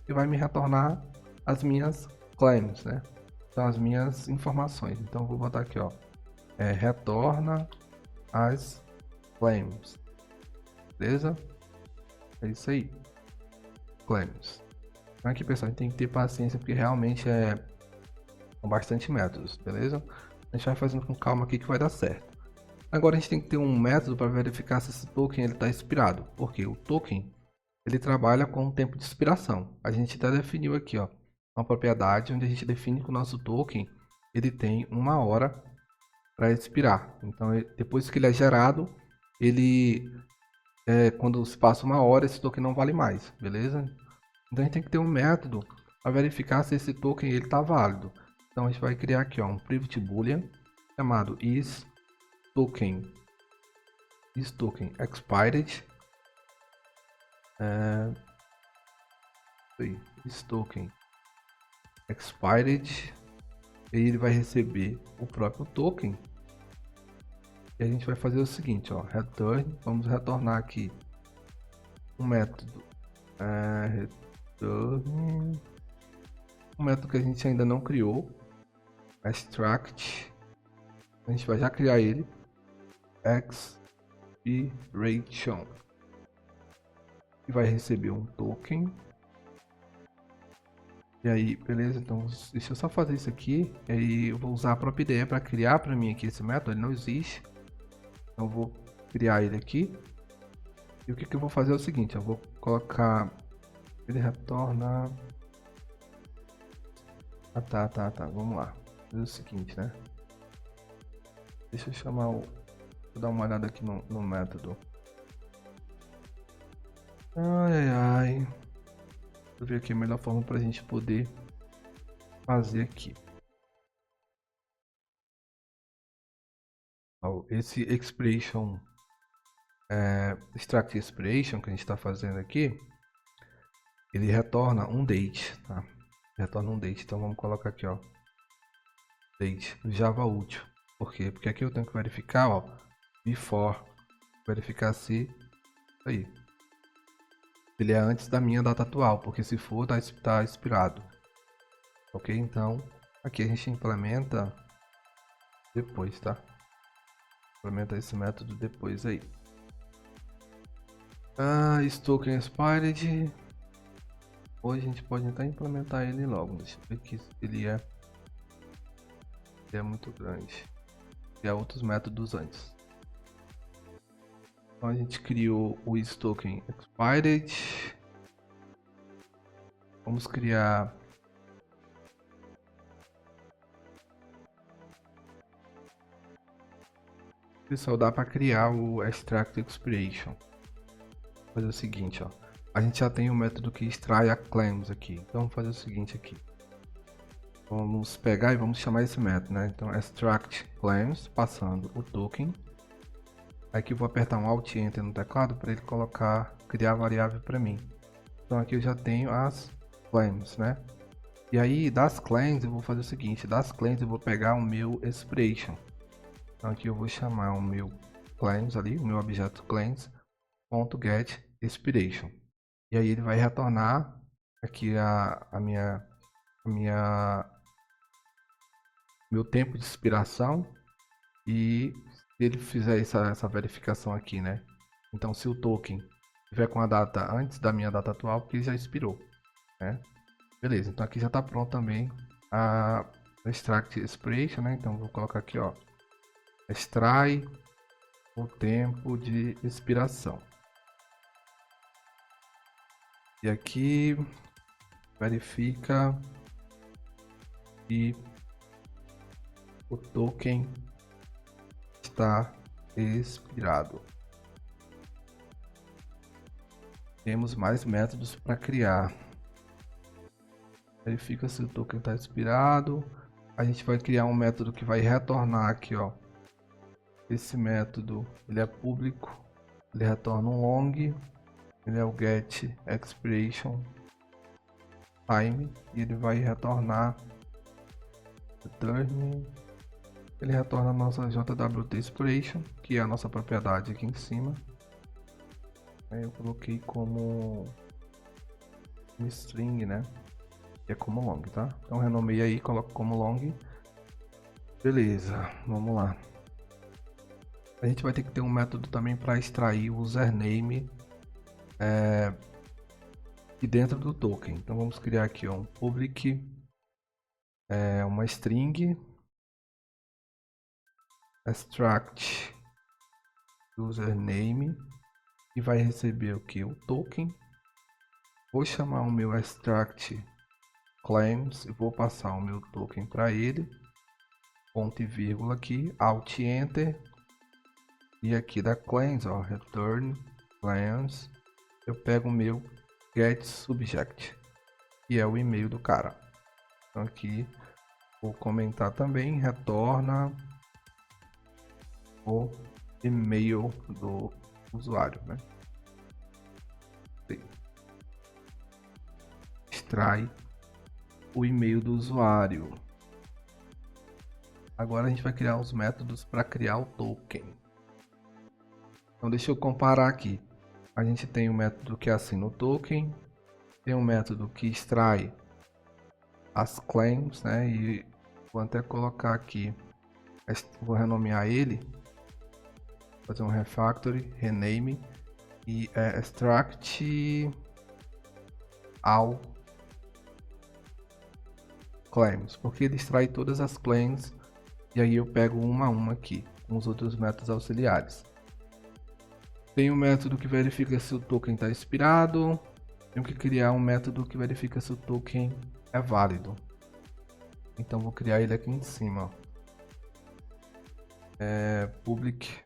e vai me retornar as minhas claims, né? Então as minhas informações. Então eu vou botar aqui, ó, retorna as claims, beleza? É isso aí, claims. Então aqui, pessoal, a gente tem que ter paciência porque realmente são bastante métodos, beleza? A gente vai fazendo com calma aqui que vai dar certo. Agora a gente tem que ter um método para verificar se esse token está expirado, porque o token ele trabalha com o tempo de expiração. A gente até definiu aqui, ó, uma propriedade onde a gente define que o nosso token ele tem 1 hora para expirar. Então depois que ele é gerado, ele quando se passa 1 hora, esse token não vale mais, beleza? Então a gente tem que ter um método para verificar se esse token ele está válido. Então a gente vai criar aqui, ó, um private boolean chamado isToken expired, isToken expired, e ele vai receber o próprio token. E a gente vai fazer o seguinte, ó, return, vamos retornar aqui um método return, um método que a gente ainda não criou, extract, a gente vai já criar ele, expiration, e vai receber um token. E aí, beleza, então deixa eu só fazer isso aqui, e aí eu vou usar a própria ideia para criar para mim aqui esse método, ele não existe, então eu vou criar ele aqui. E o que eu vou fazer é o seguinte, eu vou colocar, ele retorna, tá, vamos lá, fazer o seguinte, né, deixa eu chamar vou dar uma olhada aqui no método, deixa eu ver aqui a melhor forma para a gente poder fazer aqui. Esse expiration, extract expiration que a gente está fazendo aqui, ele retorna um date, tá? Retorna um date, então vamos colocar aqui, ó, date, Java útil. Por quê? Porque aqui eu tenho que verificar, ó, before, verificar se aí ele é antes da minha data atual, porque se for tá expirado, ok? Então aqui a gente implementa depois, tá? Implementa esse método depois aí. Token expired. Hoje a gente pode tentar implementar ele logo. Deixa eu ver aqui se ele é muito grande. E há outros métodos antes. Então a gente criou o isToken expired. Vamos criar pessoal, dá para criar o extract expiration. Vou fazer o seguinte, ó. A gente já tem o método que extrai a claims aqui. Então vamos fazer o seguinte aqui. Vamos pegar e vamos chamar esse método, né? Então extract claims, passando o token. Aqui eu vou apertar um Alt Enter no teclado para ele criar a variável para mim. Então aqui eu já tenho as claims, né? E aí, das claims, eu vou fazer o seguinte, das claims eu vou pegar o meu expiration. Então aqui eu vou chamar o meu claims ali, o meu objeto claims.get expiration. E aí ele vai retornar aqui meu tempo de expiração e se ele fizer essa verificação aqui, né? Então se o token tiver com a data antes da minha data atual, porque ele já expirou, né? Beleza, então aqui já está pronto também a extract expiration, né? Então vou colocar aqui, ó, extrai o tempo de expiração. E aqui verifica que o token está expirado. Temos mais métodos para criar. Verifica se o token está expirado. A gente vai criar um método que vai retornar aqui, ó. Esse método, ele é público, ele retorna um long, ele é o get expiration time e ele vai retornar return. Ele retorna a nossa JWT expiration, que é a nossa propriedade aqui em cima. Aí eu coloquei como um string, né? Que é como long, tá? Então renomei aí, coloco como long. Beleza, vamos lá. A gente vai ter que ter um método também para extrair o username de dentro do token. Então vamos criar aqui ó, um public, uma string extract username e vai receber o que? O token. Vou chamar o meu extract claims e vou passar o meu token para ele. Ponto e vírgula aqui, alt enter. E aqui da claims, ó, return claims, eu pego o meu get subject, que é o e-mail do cara. Então aqui vou comentar também, retorna o e-mail do usuário, né? Extrai o e-mail do usuário. Agora a gente vai criar os métodos para criar o token. Então deixa eu comparar aqui. A gente tem um método que assina o token, tem um método que extrai as claims, né? E vou até colocar aqui, vou renomear ele, fazer um refactory, rename e extract all claims, porque ele extrai todas as claims e aí eu pego uma a uma aqui com os outros métodos auxiliares. Tem um método que verifica se o token está expirado. Tenho que criar um método que verifica se o token é válido. Então vou criar ele aqui em cima. Public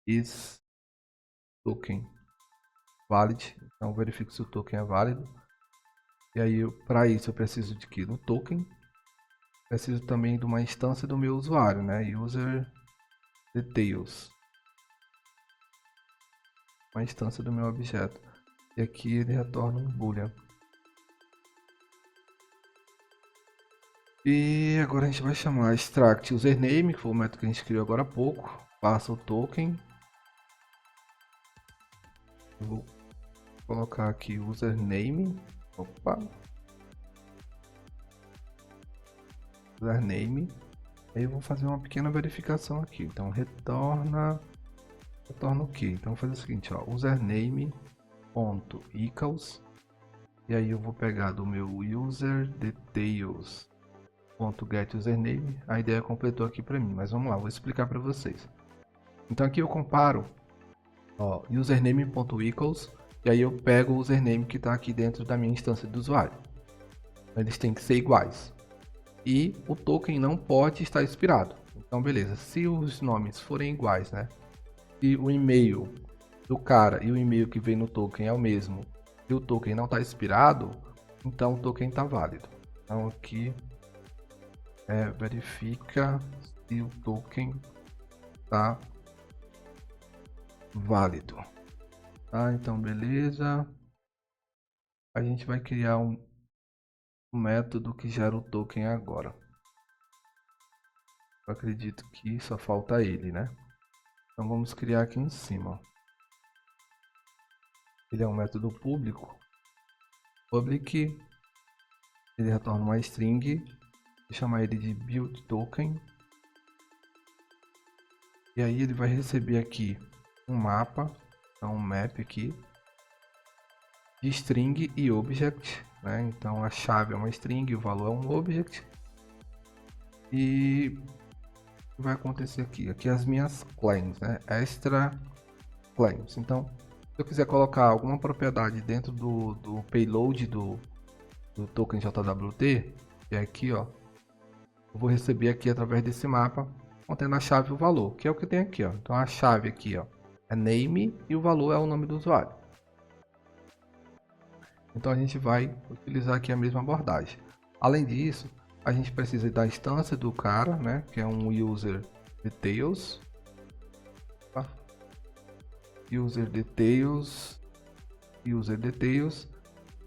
is token valid. Então verifico se o token é válido. E aí para isso eu preciso de que? Do token. Preciso também de uma instância do meu usuário, né? User details. Uma instância do meu objeto. E aqui ele retorna um boolean. E agora a gente vai chamar extract username, que foi o método que a gente criou agora há pouco. Passa o token. Vou colocar aqui username. Opa. Username. Aí eu vou fazer uma pequena verificação aqui. Então retorna o que? Então vou fazer o seguinte, ó, username.equals e aí eu vou pegar do meu user details.get username. A ideia completou aqui para mim, mas vamos lá, vou explicar para vocês. Então aqui eu comparo, ó, username.equals e aí eu pego o username que está aqui dentro da minha instância do usuário. Eles têm que ser iguais. E o token não pode estar expirado. Então beleza, se os nomes forem iguais, né? Se o e-mail do cara e o e-mail que vem no token é o mesmo e o token não está expirado, então o token está válido. Então aqui verifica se o token está válido. Tá, então beleza. a gente vai criar um método que gera o token agora. Eu acredito que só falta ele, né? Então vamos criar aqui em cima. Ó. Ele é um método público. Public, ele retorna uma string. Vou chamar ele de build token. E aí ele vai receber aqui um mapa, então um map aqui, de string e object, né? Então a chave é uma string, o valor é um object. E o que vai acontecer aqui? Aqui as minhas claims, né? Extra claims. Então, se eu quiser colocar alguma propriedade dentro do payload do token JWT, que é aqui, ó, eu vou receber aqui através desse mapa, contendo a chave e o valor, que é o que tem aqui, ó. Então a chave aqui, ó, é name e o valor é o nome do usuário. Então a gente vai utilizar aqui a mesma abordagem. Além disso, a gente precisa da instância do cara, né, que é um user details, tá? user details,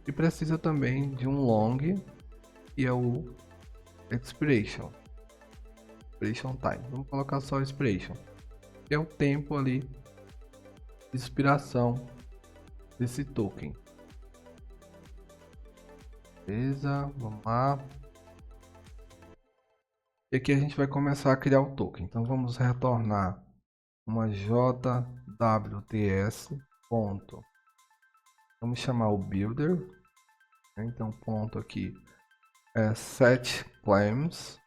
e precisa também de um long, que é o expiration time. Vamos colocar só expiration, que é o tempo ali de expiração desse token. Beleza, vamos lá. E aqui a gente vai começar a criar o token. Então vamos retornar uma JWTs ponto. Vamos chamar o builder. Então ponto aqui é set claims.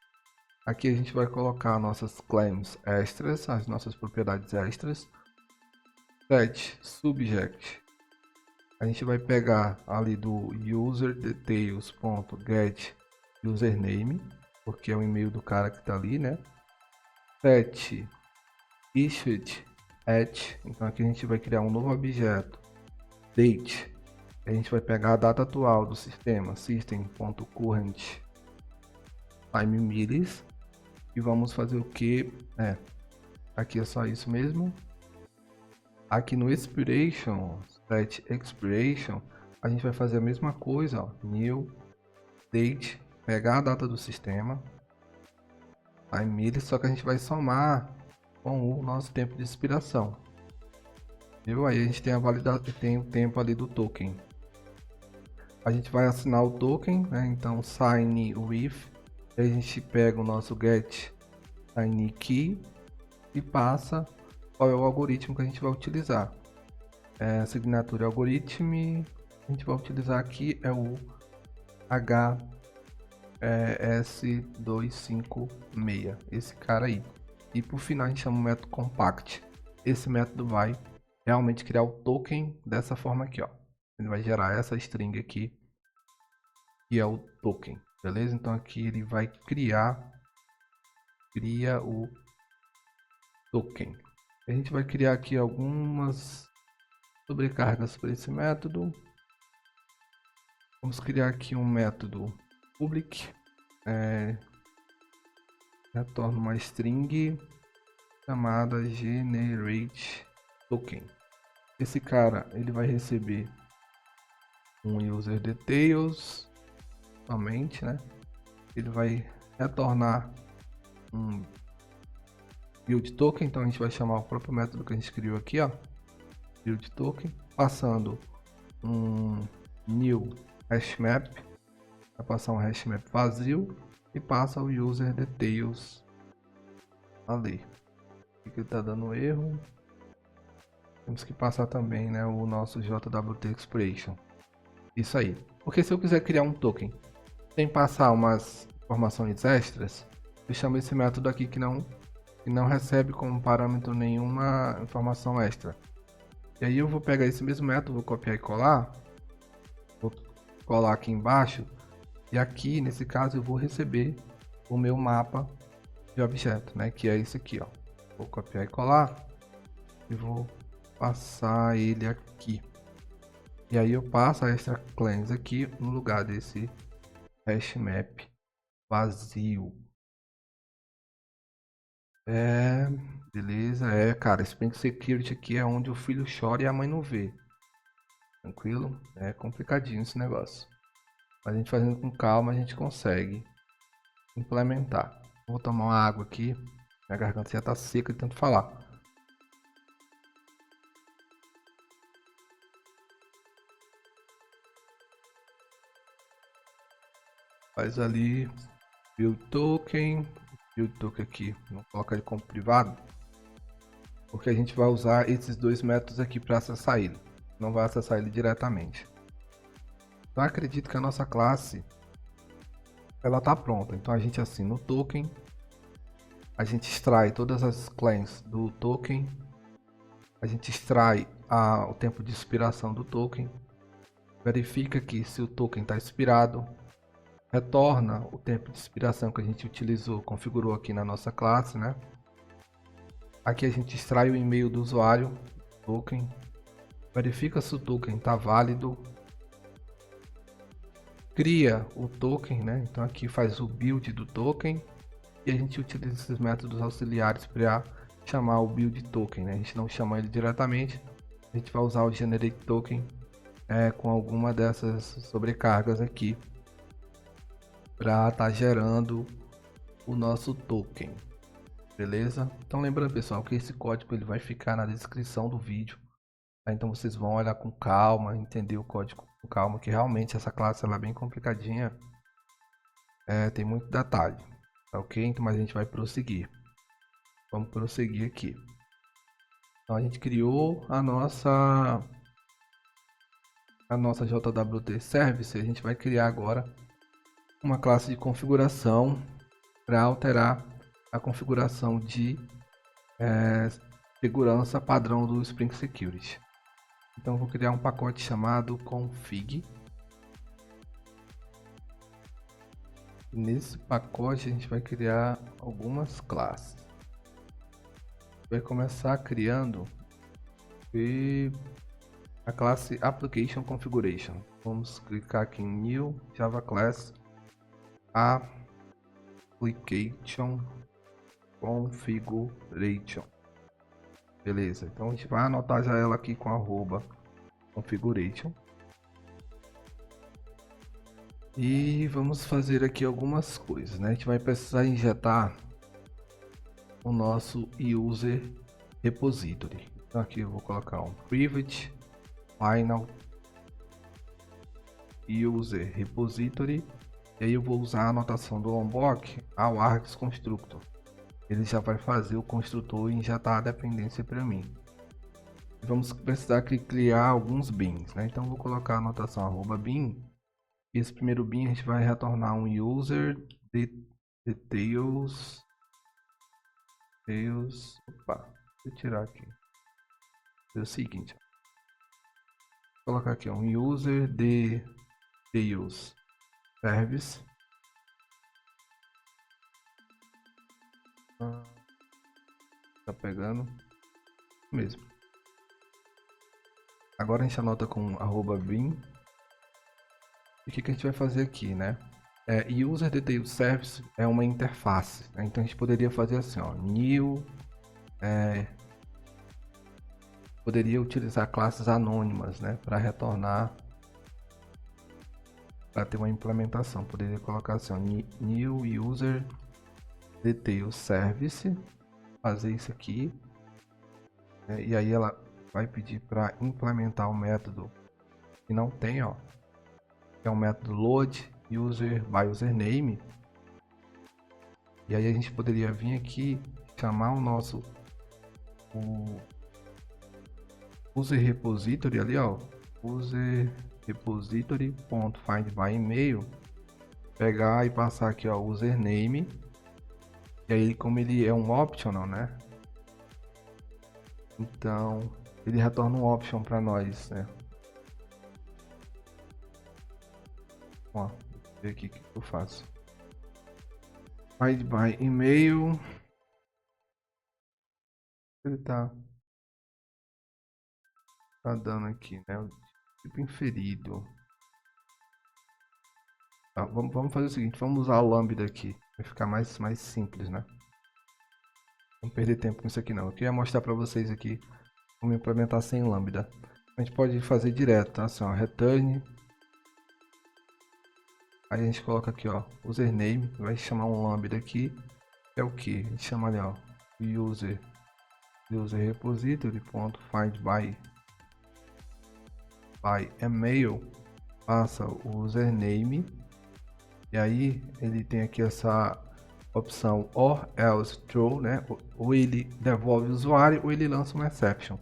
Aqui a gente vai colocar nossas claims extras, as nossas propriedades extras. Set subject. A gente vai pegar ali do user details.get username, porque é o e-mail do cara que está ali, né? Set issued at, então aqui a gente vai criar um novo objeto date. A gente vai pegar a data atual do sistema, system.current time millis, e vamos fazer o que? Aqui é só isso mesmo. Aqui no expiration, set expiration, a gente vai fazer a mesma coisa, ó, new date, pegar a data do sistema, time millis, só que a gente vai somar com o nosso tempo de expiração. Viu? Aí a gente tem a validação, tem o tempo ali do token. A gente vai assinar o token, né? Então sign with, aí a gente pega o nosso get sign key e passa qual é o algoritmo que a gente vai utilizar. Signature algorithm, a gente vai utilizar aqui é o HS256, esse cara aí. E por final a gente chama o método compact. Esse método vai realmente criar o token dessa forma aqui, ó. Ele vai gerar essa string aqui, que é o token, beleza? Então aqui ele vai cria o token. A gente vai criar aqui algumas sobrecargas para esse método. Vamos criar aqui um método public, retorna uma string chamada generate token. Esse cara ele vai receber um user details somente, né? Ele vai retornar um build token, então a gente vai chamar o próprio método que a gente criou aqui, ó, build token, passando um new hashmap, vai passar um hashmap vazio e passa o user details ali. Aqui ele tá dando erro. Temos que passar também, né, o nosso JWT expiration. Isso aí. Porque se eu quiser criar um token sem passar umas informações extras, eu chamo esse método aqui que não recebe como parâmetro nenhuma informação extra. E aí eu vou pegar esse mesmo método, vou copiar e colar. Vou colar aqui embaixo. E aqui, nesse caso, eu vou receber o meu mapa de objeto, né? Que é esse aqui, ó. Vou copiar e colar. E vou passar ele aqui. E aí eu passo a extra claims aqui no lugar desse hashmap vazio. Beleza, cara, Spring Security aqui é onde o filho chora e a mãe não vê. Tranquilo? É complicadinho esse negócio. Mas a gente fazendo com calma, a gente consegue implementar. Vou tomar uma água aqui. Minha garganta já tá seca de tanto falar. Faz ali build token. Build token aqui. Vamos colocar ele como privado. Porque a gente vai usar esses dois métodos aqui para acessar ele. Não vai acessar ele diretamente. Então acredito que a nossa classe ela tá pronta. Então a gente assina o token. A gente extrai todas as claims do token. A gente extrai o tempo de expiração do token. Verifica que se o token está expirado. Retorna o tempo de expiração que a gente utilizou, configurou aqui na nossa classe, né? Aqui a gente extrai o e-mail do usuário, token. Verifica se o token está válido. Cria o token, né? Então aqui faz o build do token. E a gente utiliza esses métodos auxiliares para chamar o build token, né? A gente não chama ele diretamente. A gente vai usar o generate token com alguma dessas sobrecargas aqui para estar gerando o nosso token. Beleza? Então lembrando, pessoal, que esse código ele vai ficar na descrição do vídeo. Tá? Então vocês vão olhar com calma, entender o código com calma, que realmente essa classe ela é bem complicadinha. Tem muito detalhe. Tá ok? Então, mas a gente vai prosseguir. Vamos prosseguir aqui. Então a gente criou a nossa JWT Service. A gente vai criar agora uma classe de configuração para alterar a configuração de segurança padrão do Spring Security. Então vou criar um pacote chamado config. Nesse pacote a gente vai criar algumas classes. Vai começar criando a classe Application Configuration. Vamos clicar aqui em New Java Class Application Configuration. Beleza, então a gente vai anotar já ela aqui com @configuration. E vamos fazer aqui algumas coisas, né? A gente vai precisar injetar o nosso user repository. Então aqui eu vou colocar um private final user repository. E aí eu vou usar a anotação do Lombok ao args constructor. Ele já vai fazer o construtor e injetar a dependência para mim. Vamos precisar criar alguns beans, né? Então vou colocar a anotação @bin. E esse primeiro bin a gente vai retornar um user details. Opa, deixa eu tirar aqui. É o seguinte, vou colocar aqui um user details service. Tá pegando mesmo. Agora a gente anota com @bin. E o que a gente vai fazer aqui, né? User Details Service é uma interface, né? Então a gente poderia fazer assim, ó, new, poderia utilizar classes anônimas, né, para retornar, para ter uma implementação. Poderia colocar assim, ó, new User Details Service, fazer isso aqui, né? E aí ela vai pedir para implementar o método que não tem, ó, que é um método load user by username. E aí a gente poderia vir aqui chamar o nosso user repository ali, ó, user repository.findByEmail, pegar e passar aqui, ó, username. E aí, como ele é um optional, né? Então ele retorna um option para nós, né? Ó, ver aqui o que eu faço. Find by email. Ele tá dando aqui, né? O tipo inferido. Tá, vamos fazer o seguinte, vamos usar o lambda aqui. Vai ficar mais simples, né? Não perder tempo com isso aqui não. Eu queria mostrar para vocês aqui como implementar sem lambda. A gente pode fazer direto, tá? Assim, ó, return. Aí a gente coloca aqui, ó, username, vai chamar um lambda aqui, é o que? A gente chama ali, ó, user repository.find by email, passa o username, e aí ele tem aqui essa opção or else true, né? Ou ele devolve o usuário ou ele lança uma exception.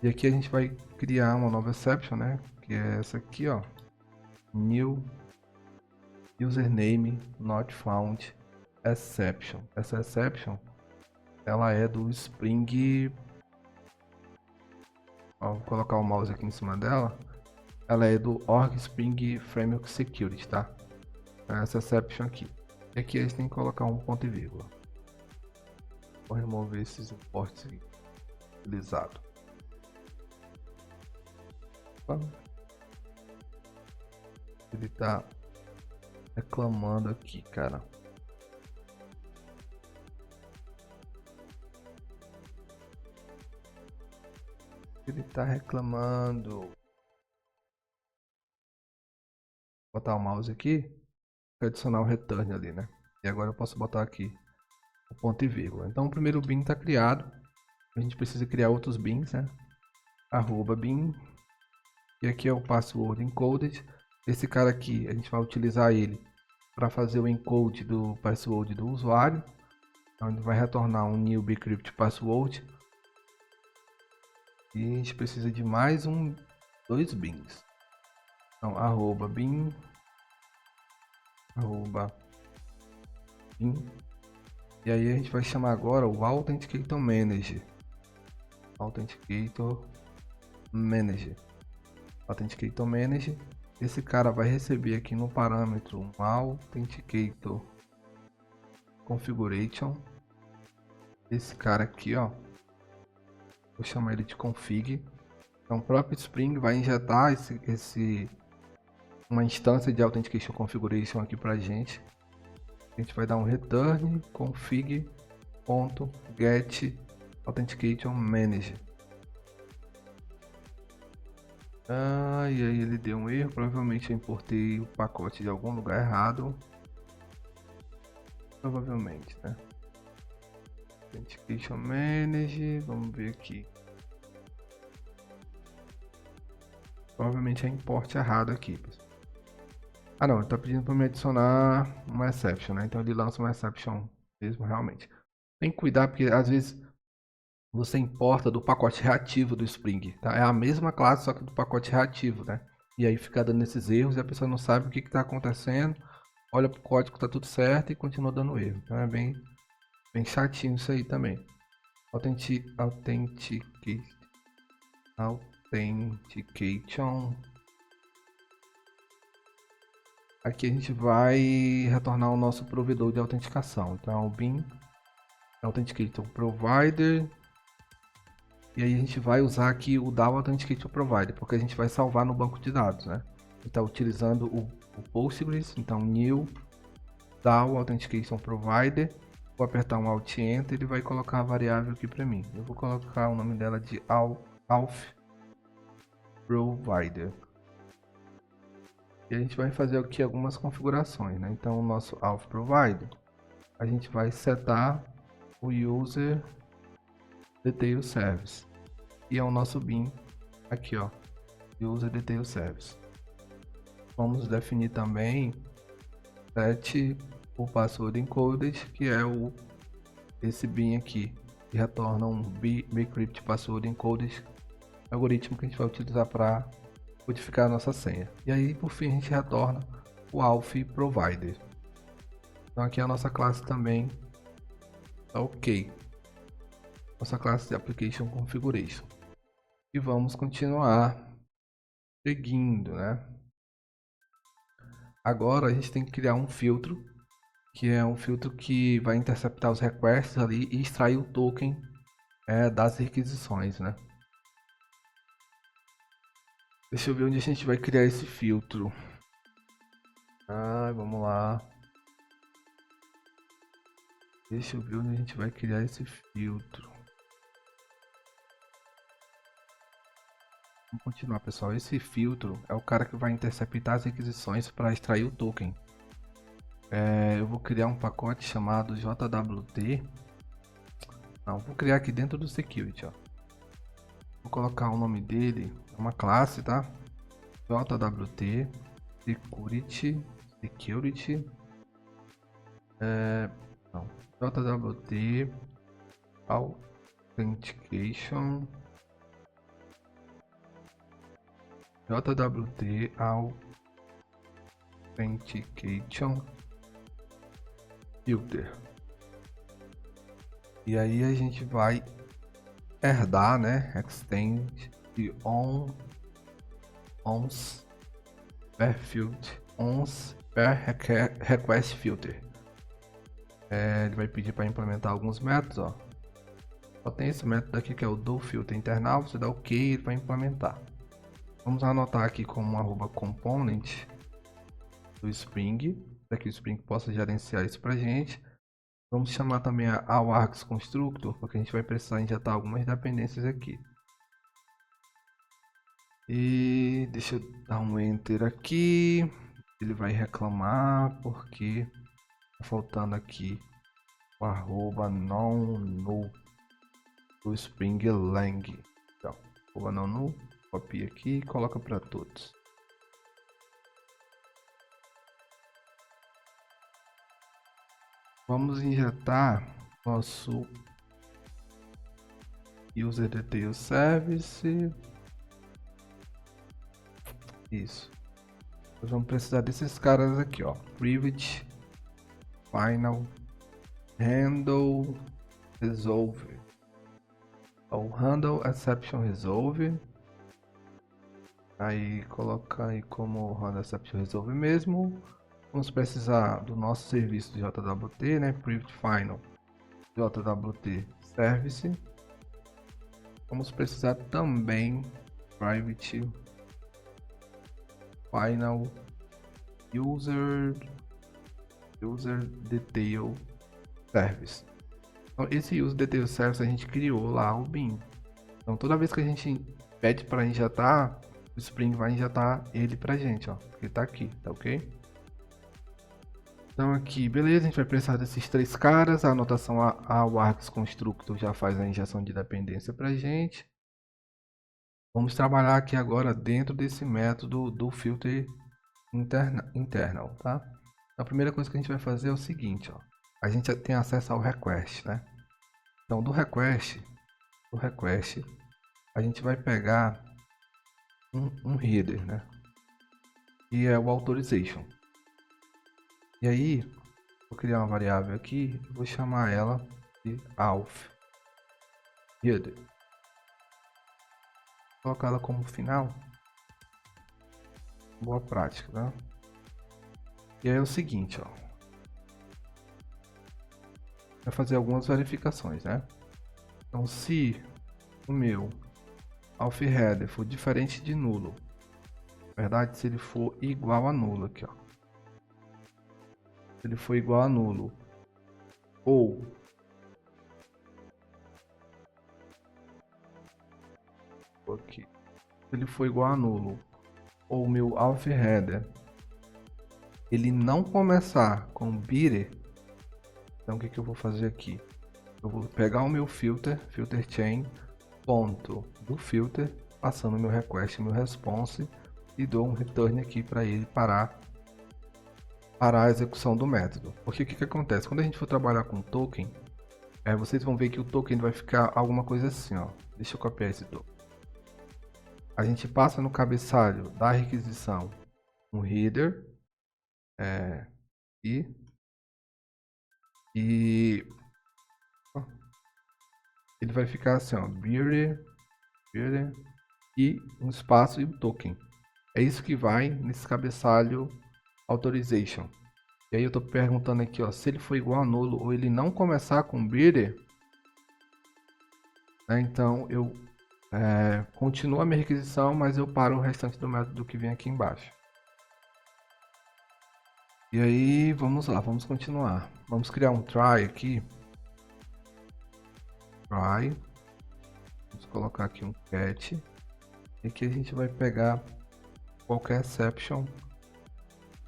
E aqui a gente vai criar uma nova exception, né? Que é essa aqui, ó, new username not found exception. Essa exception ela é do Spring. Ó, vou colocar o mouse aqui em cima dela. Ela é do Org Spring Framework Security, tá? Essa exception aqui. E aqui a gente tem que colocar um ponto e vírgula. Vou remover esses imports utilizados. Ele tá reclamando aqui, cara. Ele tá reclamando. Vou botar o mouse aqui. Vou adicionar o return ali, né? E agora eu posso botar aqui o ponto e vírgula. Então o primeiro bin está criado. A gente precisa criar outros bins, né? @bin. E aqui é o password encoded. Esse cara aqui, a gente vai utilizar ele para fazer o encode do password do usuário. Então ele vai retornar um new bcrypt password. E a gente precisa de mais dois bins. Então @bin, @bin. E aí a gente vai chamar agora o Authenticator Manager. Authenticator Manager. Esse cara vai receber aqui no parâmetro um Authenticator Configuration. Esse cara aqui, ó, vou chamar ele de config. Então o próprio Spring vai injetar uma instância de Authentication Configuration aqui pra gente. A gente vai dar um return config.get Authentication Manager. E aí ele deu um erro, provavelmente eu importei o pacote de algum lugar errado. Provavelmente, né? Authentication Manager, vamos ver aqui. Provavelmente é import errado aqui, pessoal. Não, ele tá pedindo para me adicionar uma exception, né? Então ele lança uma exception mesmo, realmente. Tem que cuidar porque às vezes você importa do pacote reativo do Spring, tá? É a mesma classe, só que do pacote reativo, né? E aí fica dando esses erros e a pessoa não sabe o que está acontecendo, olha pro código, tá tudo certo e continua dando erro. Então é bem chatinho isso aí também. Authentication. Aqui a gente vai retornar o nosso provedor de autenticação. Então o bin Authenticator Provider. E aí a gente vai usar aqui o DAO Authenticator Provider, porque a gente vai salvar no banco de dados, né? Está utilizando o Postgres, então new DAO Authentication Provider. Vou apertar um Alt Enter, ele vai colocar a variável aqui para mim. Eu vou colocar o nome dela de Auth Provider. E a gente vai fazer aqui algumas configurações, né? Então o nosso Auth Provider, a gente vai setar o User Detail Service. E é o nosso bin aqui, ó, User Detail Service. Vamos definir também set o password encoded, que é esse bin aqui, que retorna um bcrypt password encoded, algoritmo que a gente vai utilizar para codificar a nossa senha. E aí, por fim, a gente retorna o Auth Provider. Então aqui a nossa classe também tá ok. Nossa classe de Application Configuration. E vamos continuar seguindo, né? Agora a gente tem que criar um filtro, que é um filtro que vai interceptar os requests ali e extrair o token das requisições, né? Deixa eu ver onde a gente vai criar esse filtro. Vamos lá. Deixa eu ver onde a gente vai criar esse filtro. Vamos continuar, pessoal. Esse filtro é o cara que vai interceptar as requisições para extrair o token. Eu vou criar um pacote chamado JWT. Não, vou criar aqui dentro do security, ó. Vou colocar o nome dele, é uma classe, tá? JWT security não, JWT authentication filter. E aí a gente vai herdar, né? Extend de ons per filter, ons per request filter. Ele vai pedir para implementar alguns métodos, ó. Só tem esse método aqui que é o do filter internal. Você dá OK, ele vai implementar. Vamos anotar aqui como @component do Spring, para que o Spring possa gerenciar isso para gente. Vamos chamar também a Args Constructor, porque a gente vai precisar injetar algumas dependências aqui. E deixa eu dar um enter aqui. Ele vai reclamar porque tá faltando aqui o @non-null do Spring Lang. Então, @non-null, copia aqui e coloca para todos. Vamos injetar nosso user detail service. Isso. Nós vamos precisar desses caras aqui, ó. Private, final, handle, resolve. O handle exception resolve. Aí coloca aí como handle exception resolve mesmo. Vamos precisar do nosso serviço de JWT, né? Private final JWT service. Vamos precisar também private final user detail service. Então, esse user detail service a gente criou lá o bin. Então toda vez que a gente pede para injetar, o Spring vai injetar ele pra gente, ó. Porque tá aqui, tá ok? Então aqui, beleza, a gente vai precisar desses três caras. A anotação a Args Constructor já faz a injeção de dependência pra gente. Vamos trabalhar aqui agora dentro desse método do filter internal, tá? A primeira coisa que a gente vai fazer é o seguinte, ó. A gente tem acesso ao request, né? Então do request, a gente vai pegar um header, né? E é o authorization. E aí, vou criar uma variável aqui, vou chamar ela de auth header. Vou colocar ela como final. Boa prática, tá? E aí é o seguinte, ó. Vai fazer algumas verificações, né? Então, se o meu auth header for diferente de nulo, na verdade, se ele for igual a nulo aqui, ó. Se ele for igual a nulo ou aqui, se ele for igual a nulo ou o meu auth header ele não começar com bitter, então o que eu vou fazer aqui? Eu vou pegar o meu filter chain ponto do filter, passando meu request, meu response e dou um return aqui para ele parar a execução do método. Porque o que acontece? Quando a gente for trabalhar com token, vocês vão ver que o token vai ficar alguma coisa assim, ó. Deixa eu copiar esse token. A gente passa no cabeçalho da requisição um header e ele vai ficar assim, ó, beer e um espaço e um token. É isso que vai nesse cabeçalho authorization. E aí eu tô perguntando aqui, ó, se ele for igual a nulo ou ele não começar com beer, né, então eu continuo a minha requisição, mas eu paro o restante do método que vem aqui embaixo. E aí, vamos lá, vamos continuar. Vamos criar um try aqui. Try. Vamos colocar aqui um cat. E aqui a gente vai pegar qualquer exception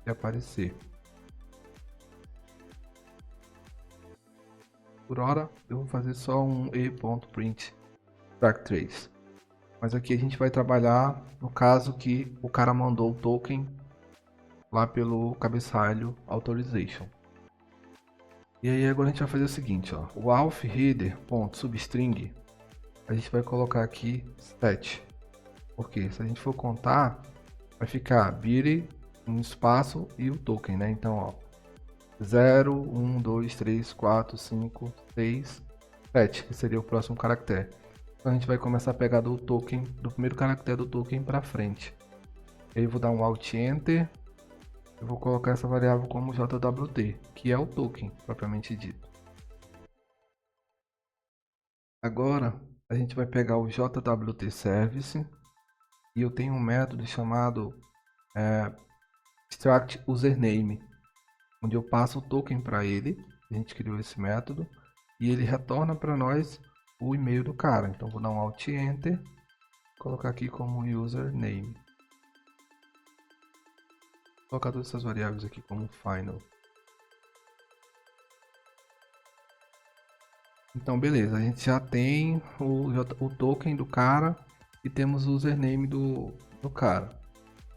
que aparecer. Por hora eu vou fazer só um e.print track3. Mas aqui a gente vai trabalhar no caso que o cara mandou o token lá pelo cabeçalho authorization. E aí agora a gente vai fazer o seguinte, ó, o auth header.substring a gente vai colocar aqui set, porque se a gente for contar vai ficar bit, um espaço e o token, né? Então, ó, 0, 1, 2, 3, 4, 5, 6, 7, que seria o próximo caractere. Então a gente vai começar a pegar do token, do primeiro caractere do token para frente. Aí eu vou dar um Alt Enter. Eu vou colocar essa variável como JWT, que é o token propriamente dito. Agora a gente vai pegar o JWT Service e eu tenho um método chamado extract username, onde eu passo o token para ele. A gente criou esse método e ele retorna para nós o e-mail do cara. Então vou dar um Alt Enter, colocar aqui como username. Vou colocar todas essas variáveis aqui como final. Então beleza, a gente já tem o token do cara e temos o username do cara.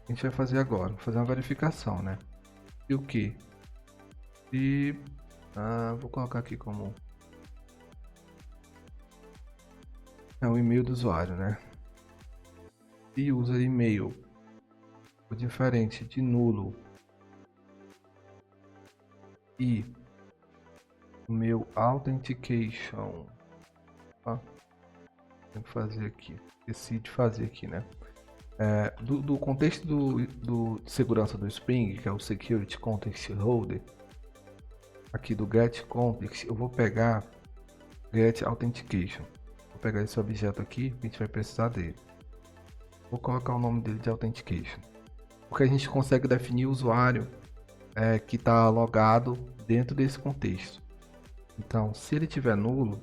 A gente vai fazer agora, vou fazer uma verificação, né? E o que? E vou colocar aqui como o e-mail do usuário, né? E usa e-mail, o diferente de nulo e o meu authentication. Tem que fazer aqui, esqueci de fazer aqui, né? Do contexto de segurança do Spring, que é o Security Context Holder, aqui do Get Context, eu vou pegar Get Authentication. Vou pegar esse objeto aqui, a gente vai precisar dele. Vou colocar o nome dele de Authentication, porque a gente consegue definir o usuário que está logado dentro desse contexto. Então, se ele tiver nulo,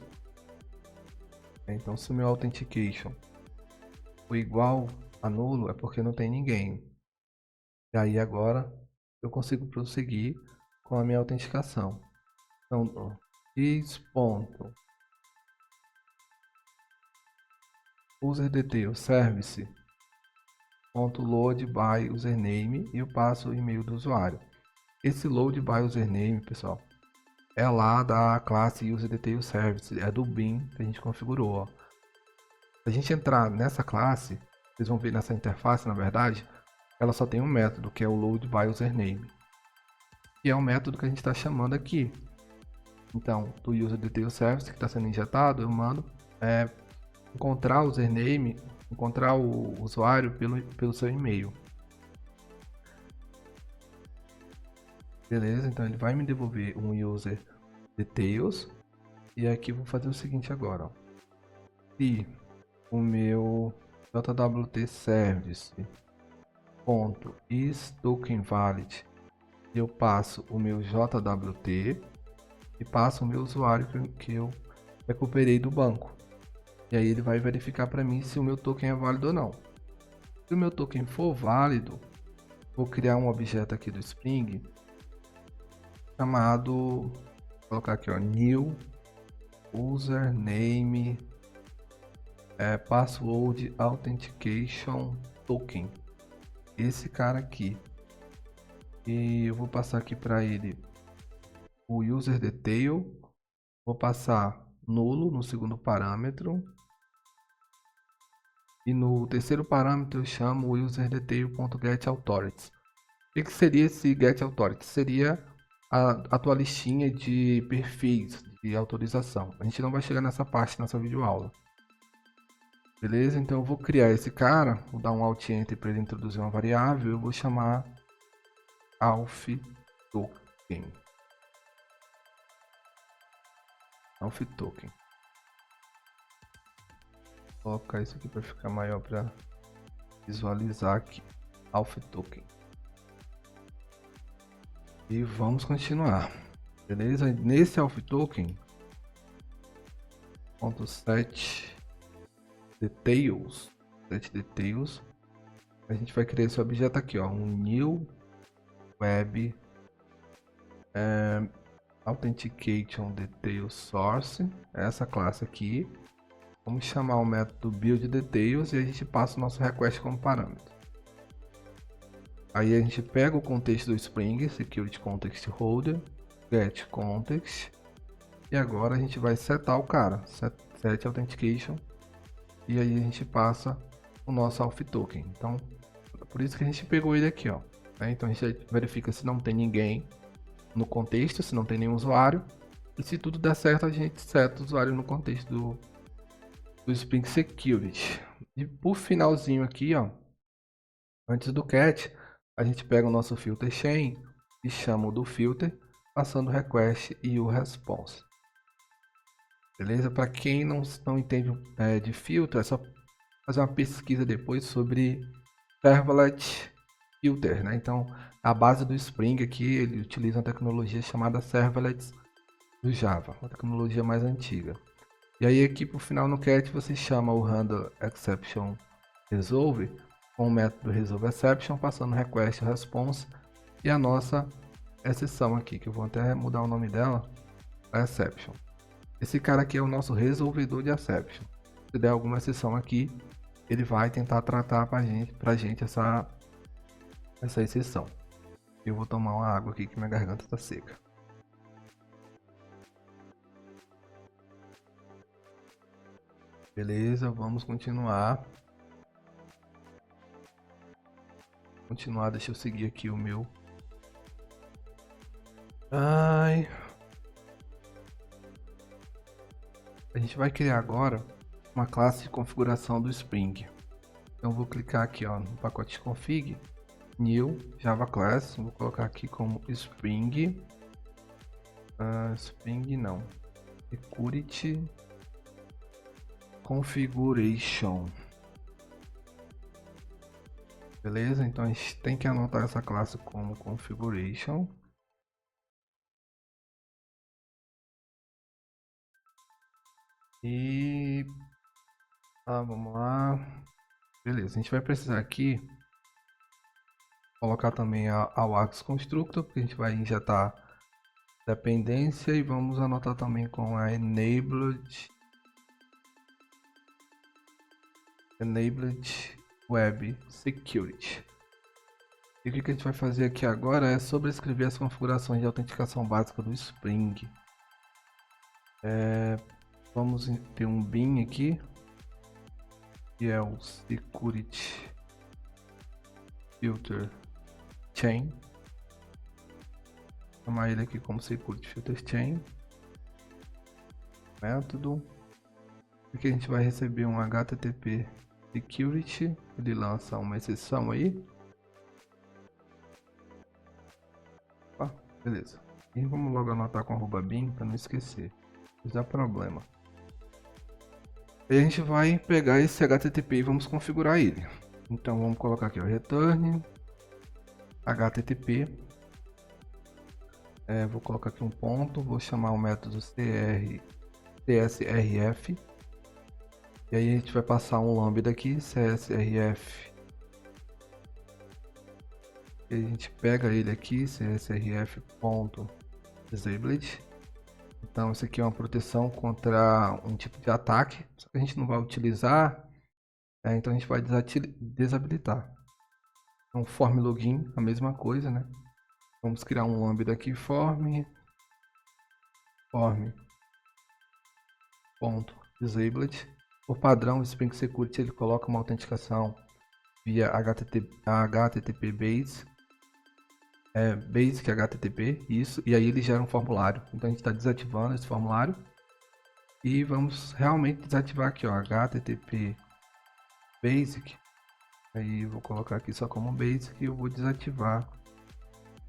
então se o meu Authentication for igual a nulo, é porque não tem ninguém. E aí agora eu consigo prosseguir com a minha autenticação. Então, is.userdetail service .load by username e eu passo o e-mail do usuário. Esse load by username, pessoal, é lá da classe userdetail service, é do bin que a gente configurou. Ó. Se a gente entrar nessa classe, vocês vão ver nessa interface, na verdade, ela só tem um método, que é o load by username, que é o método que a gente está chamando aqui. Então, do userdetail service que está sendo injetado, eu mando encontrar o username, encontrar o usuário pelo seu e-mail. Beleza, então ele vai me devolver um user details. E aqui eu vou fazer o seguinte agora. Ó. Se o meu JWT service ponto is token valid, eu passo o meu JWT e passo o meu usuário que eu recuperei do banco. E aí ele vai verificar para mim se o meu token é válido ou não. Se o meu token for válido, vou criar um objeto aqui do Spring chamado, vou colocar aqui, ó, new username password authentication token. Esse cara aqui. E eu vou passar aqui para ele o user detail. Vou passar nulo no segundo parâmetro. E no terceiro parâmetro eu chamo o userdetail.getAuthorities. O que seria esse getAuthorities? Seria a tua listinha de perfis de autorização. A gente não vai chegar nessa parte nessa videoaula. Beleza? Então eu vou criar esse cara, vou dar um Alt Enter para ele introduzir uma variável, eu vou chamar auth token. Auth token. Vou colocar isso aqui para ficar maior para visualizar aqui. Auth token. E vamos continuar. Beleza? Nesse auth token .set details set details. A gente vai criar esse objeto aqui, ó, um new web authentication details source, essa classe aqui. Vamos chamar o método build details e a gente passa o nosso request como parâmetro. Aí a gente pega o contexto do Spring, security context holder, get context, e agora a gente vai setar o cara, set authentication, e aí a gente passa o nosso auth token. Então, por isso que a gente pegou ele aqui, ó. Né? Então a gente verifica se não tem ninguém no contexto, se não tem nenhum usuário, e se tudo der certo a gente seta o usuário no contexto do Spring Security. E por finalzinho aqui, ó, antes do cat, a gente pega o nosso filter chain e chama o do filter, passando o request e o response. Beleza? Para quem não entende de filtro, é só fazer uma pesquisa depois sobre servlet filter, né? Então, a base do Spring aqui, ele utiliza uma tecnologia chamada servlets do Java, uma tecnologia mais antiga. E aí aqui pro final no cat você chama o handle exception resolve com o método resolve exception, passando request response e a nossa exceção aqui, que eu vou até mudar o nome dela, a exception. Esse cara aqui é o nosso resolvedor de exception. Se der alguma exceção aqui, ele vai tentar tratar pra gente essa exceção. Eu vou tomar uma água aqui que minha garganta está seca. Beleza, vamos continuar. Deixa eu seguir aqui o meu. A gente vai criar agora uma classe de configuração do Spring. Então vou clicar aqui, ó, no pacote config, new Java class, vou colocar aqui como Spring, Spring não, security configuration. Beleza? Então a gente tem que anotar essa classe como configuration. E vamos lá. Beleza, a gente vai precisar aqui colocar também ao Axe Constructor, porque a gente vai injetar dependência, e vamos anotar também com a enabled web security. E o que a gente vai fazer aqui agora é sobrescrever as configurações de autenticação básica do Spring. Vamos ter um bin aqui, que é o security filter chain. Vou chamar ele aqui como security filter chain. Método. Aqui a gente vai receber um HTTP security. Ele lança uma exceção aí. Beleza. E vamos logo anotar com @bin para não esquecer. Não dá problema. E a gente vai pegar esse HTTP e vamos configurar ele. Então vamos colocar aqui o return HTTP. Vou colocar aqui um ponto, vou chamar o método CSRF. E aí a gente vai passar um lambda aqui, CSRF. E a gente pega ele aqui, csrf.disabled. Então isso aqui é uma proteção contra um tipo de ataque, só que a gente não vai utilizar, então a gente vai desabilitar. Então form login, a mesma coisa, né? Vamos criar um lambda aqui, form.disabled. Por padrão, o Spring Security ele coloca uma autenticação via HTTP basic HTTP, isso, e aí ele gera um formulário. Então a gente está desativando esse formulário e vamos realmente desativar aqui, ó, HTTP basic. Aí eu vou colocar aqui só como basic e eu vou desativar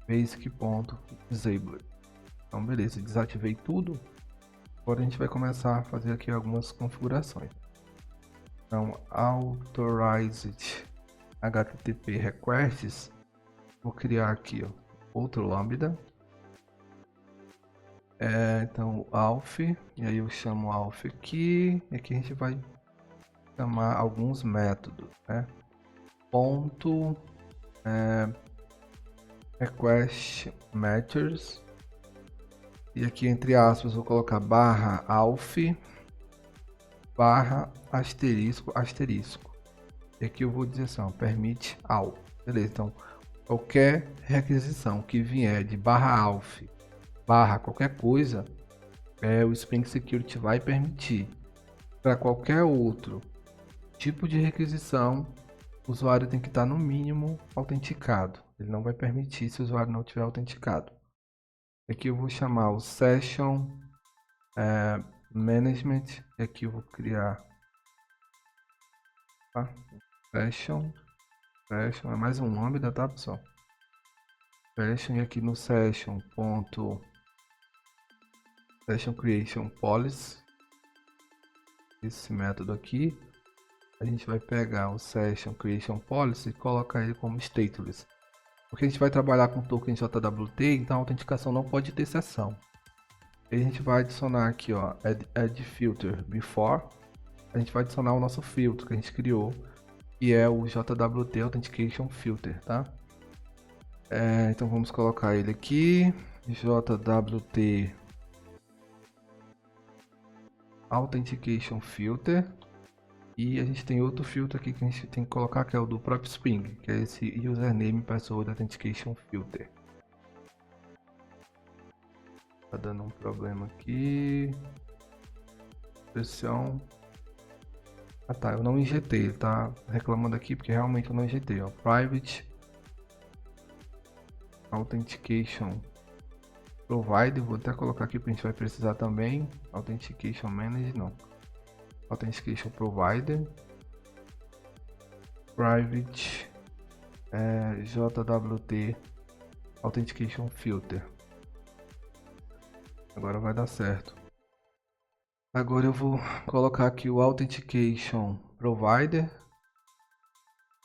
basic.disabled. Então beleza, desativei tudo. Agora a gente vai começar a fazer aqui algumas configurações. Então authorized HTTP requests, vou criar aqui, ó, outro lambda. Então auth, e aí eu chamo auth aqui, e aqui a gente vai chamar alguns métodos, né? Ponto request methods, e aqui entre aspas vou colocar barra alf barra asterisco asterisco, e aqui eu vou dizer assim, ó, permite all, beleza? Então qualquer requisição que vier de barra alf barra qualquer coisa, o Spring Security vai permitir. Para qualquer outro tipo de requisição, o usuário tem que estar no mínimo autenticado. Ele não vai permitir se o usuário não tiver autenticado. Aqui eu vou chamar o Session Management. E aqui eu vou criar Session é mais um lambda, tá, pessoal? Session, e aqui no Session Creation Policy, esse método aqui, a gente vai pegar o Session Creation Policy e colocar ele como stateless. Porque a gente vai trabalhar com token JWT, então a autenticação não pode ter sessão. E a gente vai adicionar aqui, ó, add filter before. A gente vai adicionar o nosso filtro que a gente criou, que é o JWT Authentication Filter, tá? Então vamos colocar ele aqui, JWT Authentication Filter. E a gente tem outro filtro aqui que a gente tem que colocar, que é o do próprio Spring, que é esse Username Password Authentication Filter. Tá dando um problema aqui. Pressão. Ah tá, eu não injetei, ele tá reclamando aqui porque realmente eu não injetei, ó. Private Authentication Provider, vou até colocar aqui porque a gente vai precisar também. Authentication Manager, não. Authentication Provider. Private JWT Authentication Filter. Agora vai dar certo. Agora eu vou colocar aqui o Authentication Provider,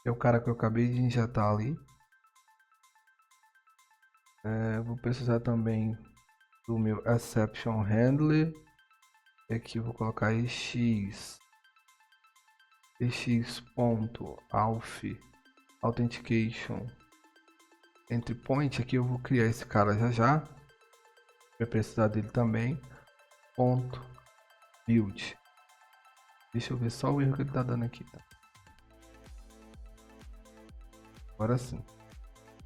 que é o cara que eu acabei de injetar ali. Vou precisar também do meu Exception Handler. E aqui eu vou colocar ex.auth Authentication Endpoint. Aqui eu vou criar esse cara já. Vai precisar dele também. Build. Deixa eu ver só o erro que ele tá dando aqui, tá? Agora sim.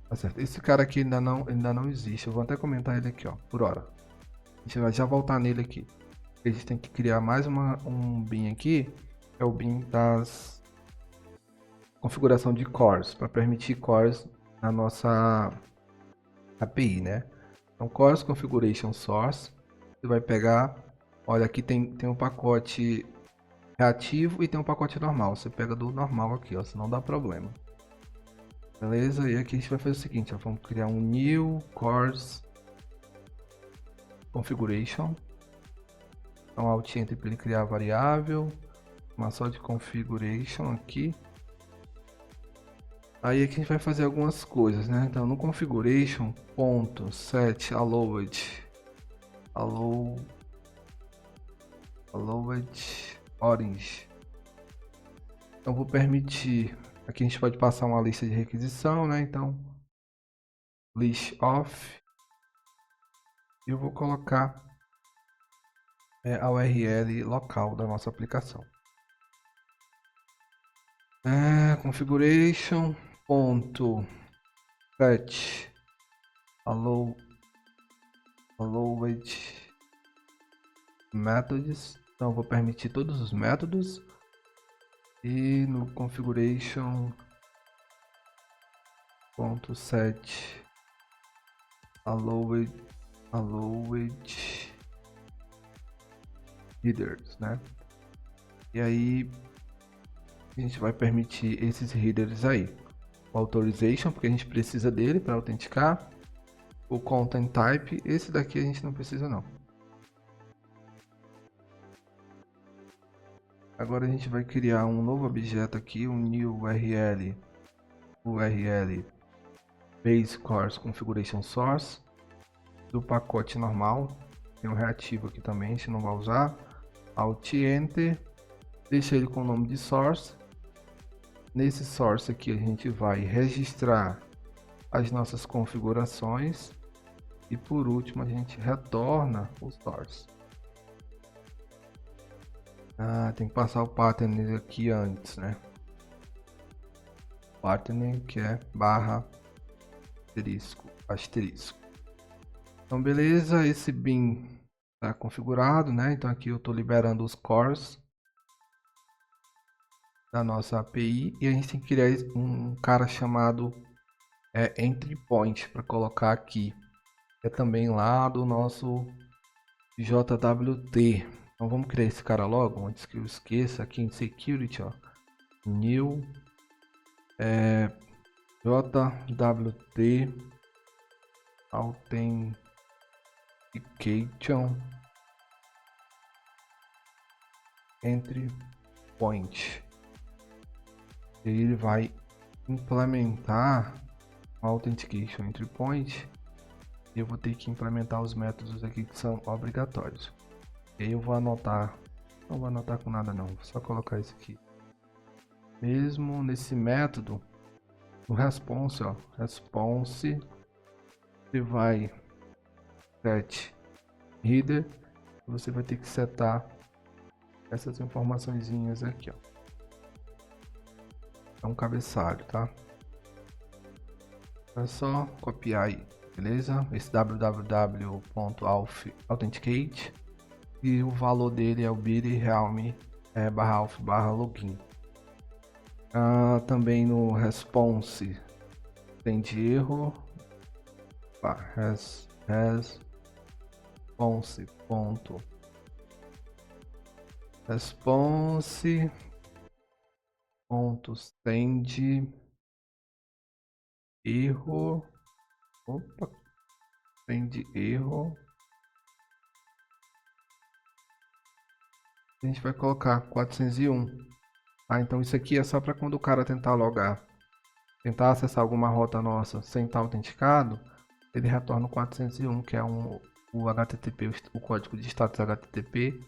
Tá certo. Esse cara aqui ainda não existe. Eu vou até comentar ele aqui, ó, por hora. A gente vai já voltar nele aqui. A gente tem que criar mais um bin aqui. É o bin das configuração de cores, para permitir cores na nossa API, né? Então, cores configuration source. Você vai pegar, olha, aqui tem um pacote reativo e tem um pacote normal. Você pega do normal aqui, ó, senão dá problema. Beleza? E aqui a gente vai fazer o seguinte, ó, vamos criar um new cores configuration. Então, Alt Enter para ele criar a variável, uma só de configuration aqui. Aí aqui a gente vai fazer algumas coisas, né? Então, no configuration .set allowed orange. Então vou permitir, aqui a gente pode passar uma lista de requisição, né? Então list of, e eu vou colocar a URL local da nossa aplicação. Configuration .set allowed methods. Então eu vou permitir todos os métodos. E no configuration .set allowed headers, né? E aí a gente vai permitir esses headers aí. O authorization, porque a gente precisa dele para autenticar. O content type, esse daqui a gente não precisa não. Agora a gente vai criar um novo objeto aqui, um new URL base cores configuration source do pacote normal. Tem um reativo aqui também, a gente não vai usar. Alt Enter. deixa ele com o nome de source. Nesse source aqui a gente vai registrar as nossas configurações e por último a gente retorna o source. Tem que passar o pattern aqui antes, né? Pattern que é barra asterisco. Então beleza, esse bin está configurado, né? Então aqui eu estou liberando os cores da nossa API e a gente tem que criar um cara chamado entry point para colocar aqui. É também lá do nosso JWT. Então vamos criar esse cara logo, antes que eu esqueça, aqui em security, ó, new JWT authentication entry point. E ele vai implementar o authentication entry point. E eu vou ter que implementar os métodos aqui que são obrigatórios. E aí eu vou anotar, não vou anotar com nada não, vou só colocar isso aqui. Mesmo nesse método, no response, ó, response, você vai set header, você vai ter que setar essas informaçõezinhas aqui, ó. É um cabeçalho, tá? É só copiar aí, beleza? Esse www.auth-authenticate e o valor dele é o bit realm /auth/login. Também no response tem de erro, response.send erro, send erro. A gente vai colocar 401. Então isso aqui é só para quando o cara tentar logar, tentar acessar alguma rota nossa sem estar autenticado, ele retorna o 401, que é o HTTP, o código de status HTTP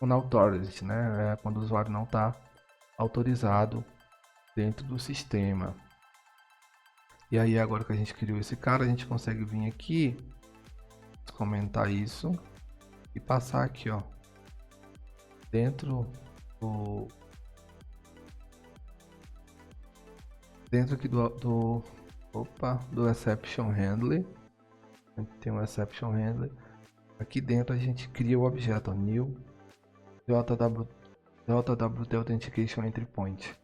unauthorized, né? Quando o usuário não está autorizado dentro do sistema. E aí agora que a gente criou esse cara, a gente consegue vir aqui, comentar isso e passar aqui, ó, dentro aqui do exception handler. A gente tem um exception handler. Aqui dentro a gente cria o objeto, ó, new JWT authentication entry point.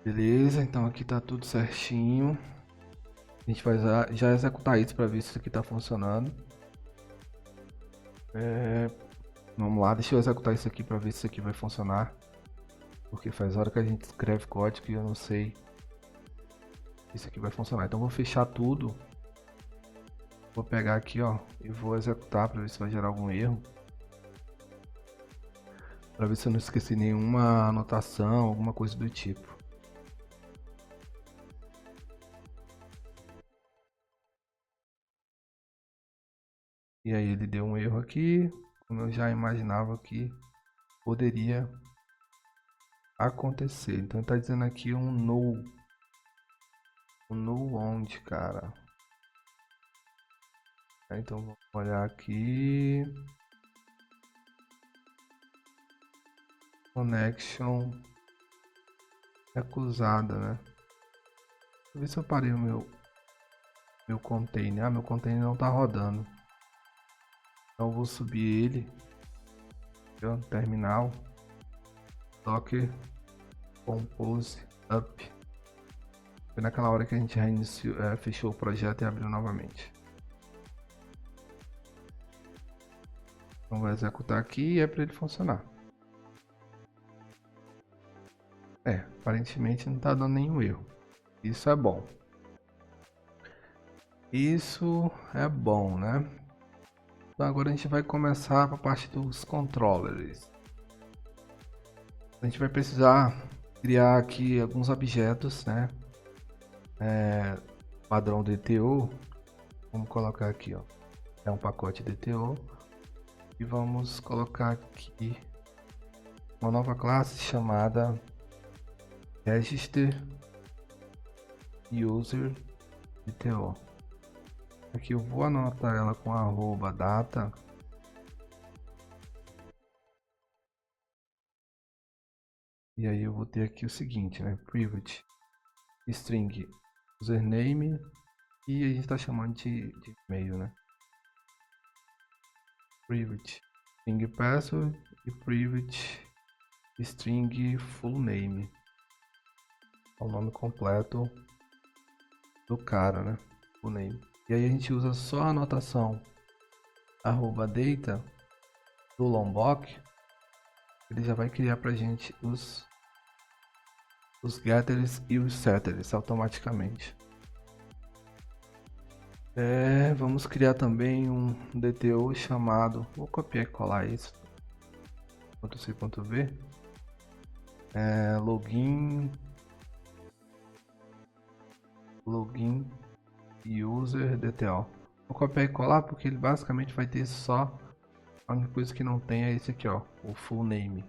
Beleza, então aqui tá tudo certinho. A gente vai já executar isso para ver se isso aqui tá funcionando. Vamos lá, deixa eu executar isso aqui para ver se isso aqui vai funcionar. Porque faz hora que a gente escreve código e eu não sei se isso aqui vai funcionar. Então vou fechar tudo. Vou pegar aqui, ó, e vou executar para ver se vai gerar algum erro. Para ver se eu não esqueci nenhuma anotação, alguma coisa do tipo. E aí ele deu um erro aqui, como eu já imaginava que poderia acontecer. Então está dizendo aqui um null. Um null onde, cara? Então vamos olhar aqui. Connection recusada, né? Deixa eu ver se eu parei o meu container. Meu container não tá rodando. Então eu vou subir ele. Aqui, ó, terminal. Docker compose up. Foi naquela hora que a gente reiniciou, fechou o projeto e abriu novamente. Então vai executar aqui e é para ele funcionar. Aparentemente não está dando nenhum erro. Isso é bom. Isso é bom, né? Então agora a gente vai começar a parte dos controllers. A gente vai precisar criar aqui alguns objetos, né? Padrão DTO. Vamos colocar aqui, ó. É um pacote DTO. E vamos colocar aqui uma nova classe chamada register user DTO. Aqui eu vou anotar ela com @data. E aí eu vou ter aqui o seguinte, né? Private string username e a gente está chamando de e-mail, né? Private string password e private string full name. É o nome completo do cara, né? Full name. E aí a gente usa só a anotação @data do Lombok. Ele já vai criar pra gente os getters e os setters automaticamente. Vamos criar também um DTO chamado, vou copiar e colar isso, .c.v, login user DTO. Vou copiar e colar porque ele basicamente vai ter só, a única coisa que não tem é esse aqui, ó, o full name.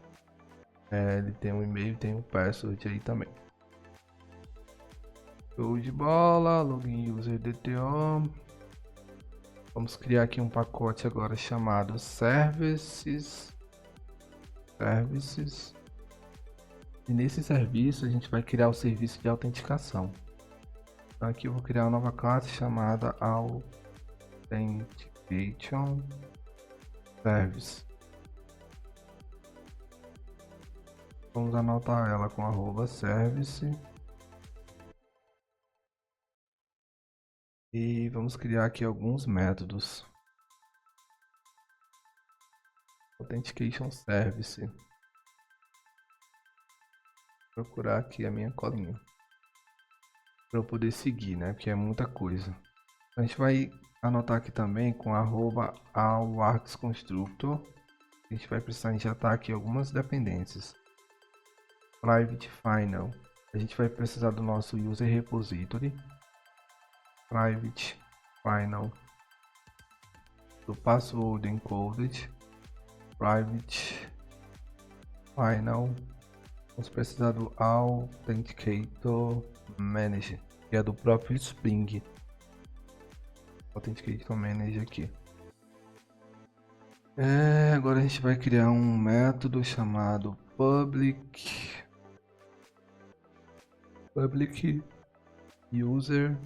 Ele tem um e-mail, tem um password aí também. Show de bola, login user DTO. Vamos criar aqui um pacote agora chamado services. E nesse serviço a gente vai criar o serviço de autenticação. Então aqui eu vou criar uma nova classe chamada Authentication Service. Vamos anotar ela com @service. E vamos criar aqui alguns métodos. Authentication Service. Vou procurar aqui a minha colinha para eu poder seguir, né? Porque é muita coisa. A gente vai anotar aqui também com @AllWorksConstructor. A gente vai precisar injetar aqui algumas dependências. Private Final. A gente vai precisar do nosso User Repository. Private Final. Do Password Encoded. Private Final. Vamos precisar do Authenticator Manager, que é do próprio Spring. Authenticator Manager aqui. Agora a gente vai criar um método chamado public user.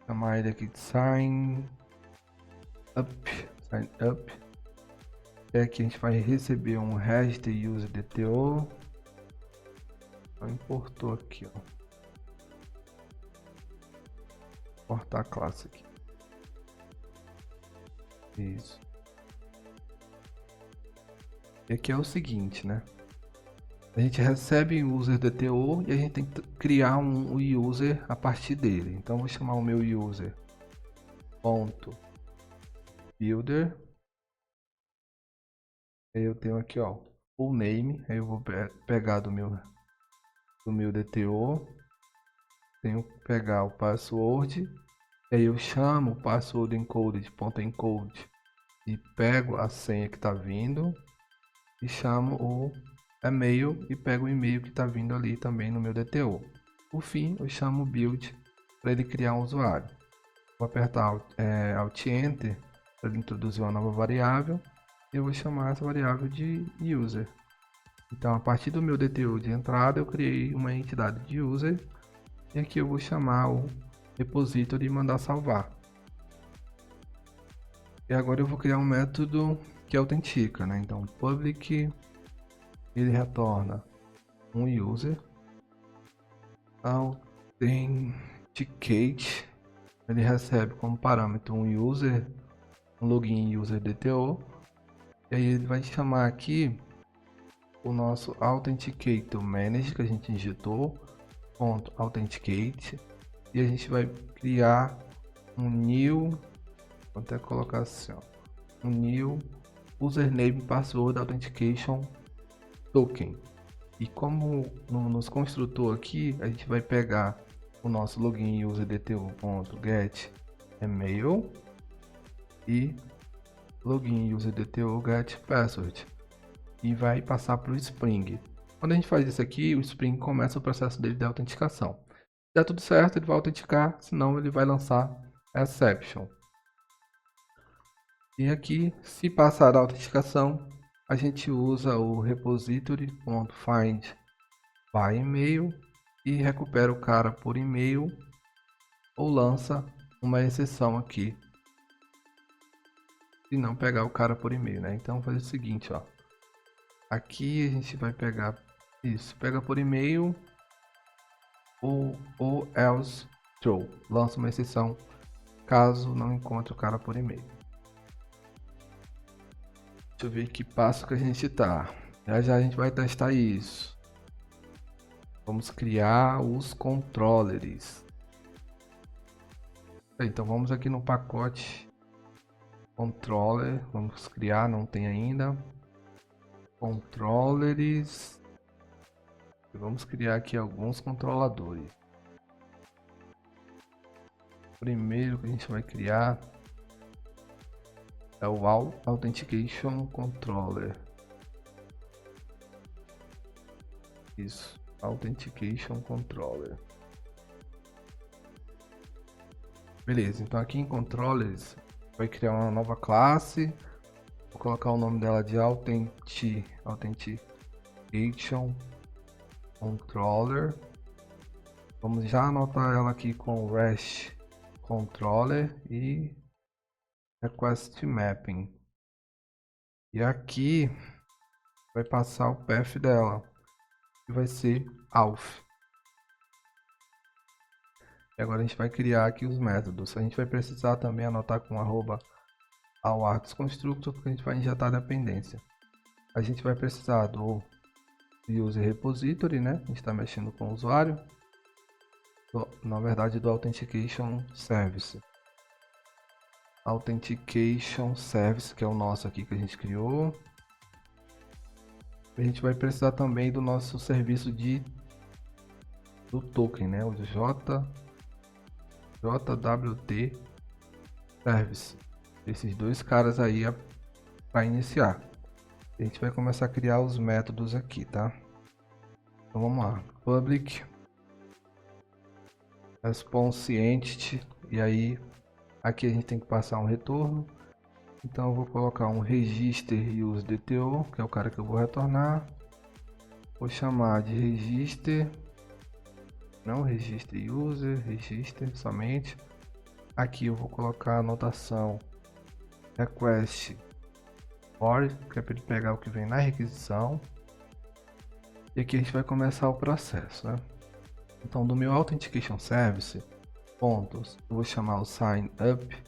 Chamar ele aqui de sign up. Aqui a gente vai receber um register user DTO. Importou aqui, ó. Importar a classe aqui. Isso. E aqui é o seguinte, né? A gente recebe o user DTO e a gente tem que criar um user a partir dele. Então vou chamar o meu user .builder. Aí eu tenho aqui, ó, full name. Aí eu vou pegar do meu DTO. Tenho que pegar o password. Aí eu chamo o password encoded, .encode, e pego a senha que está vindo e chamo o e-mail e pego o e-mail que está vindo ali também no meu DTO. Por fim, eu chamo o build para ele criar um usuário. Vou apertar Alt Enter para ele introduzir uma nova variável e eu vou chamar essa variável de user. Então, a partir do meu DTO de entrada, eu criei uma entidade de user e aqui eu vou chamar o repository e mandar salvar. E agora eu vou criar um método que autentica, né? Então public, ele retorna um user, authenticate, ele recebe como parâmetro um user, um login user DTO, e aí ele vai chamar aqui o nosso authenticator manager que a gente injetou, .authenticate, e a gente vai criar um new, vou até colocar assim, ó, um new username password authentication token. E como nos construtor aqui, a gente vai pegar o nosso login user DTO.get email e login user DTO get password. e vai passar para o Spring. Quando a gente faz isso aqui, o Spring começa o processo dele de autenticação. Se der tudo certo, ele vai autenticar, senão ele vai lançar exception. E aqui, se passar a autenticação, a gente usa o repository.find by email e recupera o cara por e-mail ou lança uma exceção aqui se não pegar o cara por e-mail, né? Então faz o seguinte, ó. Aqui a gente vai pegar isso, pega por e-mail ou else throw, lança uma exceção caso não encontre o cara por e-mail. Deixa eu ver que passo que a gente tá. Já a gente vai testar isso. Vamos criar os controllers. Então vamos aqui no pacote controller, vamos criar, não tem ainda. Controllers. E vamos criar aqui alguns controladores. O primeiro que a gente vai criar é o Authentication Controller. Isso, Authentication Controller. Beleza, então aqui em Controllers vai criar uma nova classe. Vou colocar o nome dela de Authentication Controller. Vamos já anotar ela aqui com REST Controller e Request Mapping. E aqui vai passar o path dela, que vai ser auth. E agora a gente vai criar aqui os métodos. A gente vai precisar também anotar com ao arts constructor, porque a gente vai injetar dependência. A gente vai precisar do user repository, né? A gente está mexendo com o usuário. Na verdade, do authentication service. Authentication service, que é o nosso aqui que a gente criou. A gente vai precisar também do nosso serviço do token, né? O JWT Service. Esses dois caras aí para iniciar. A gente vai começar a criar os métodos aqui, tá? Então vamos lá. Public Response Entity. E aí aqui a gente tem que passar um retorno. Então eu vou colocar um register use DTO, que é o cara que eu vou retornar. Vou chamar de register, não register user, register somente. Aqui eu vou colocar a anotação request for, que é para ele pegar o que vem na requisição. E aqui a gente vai começar o processo, né? Então do meu Authentication Service, pontos, eu vou chamar o sign up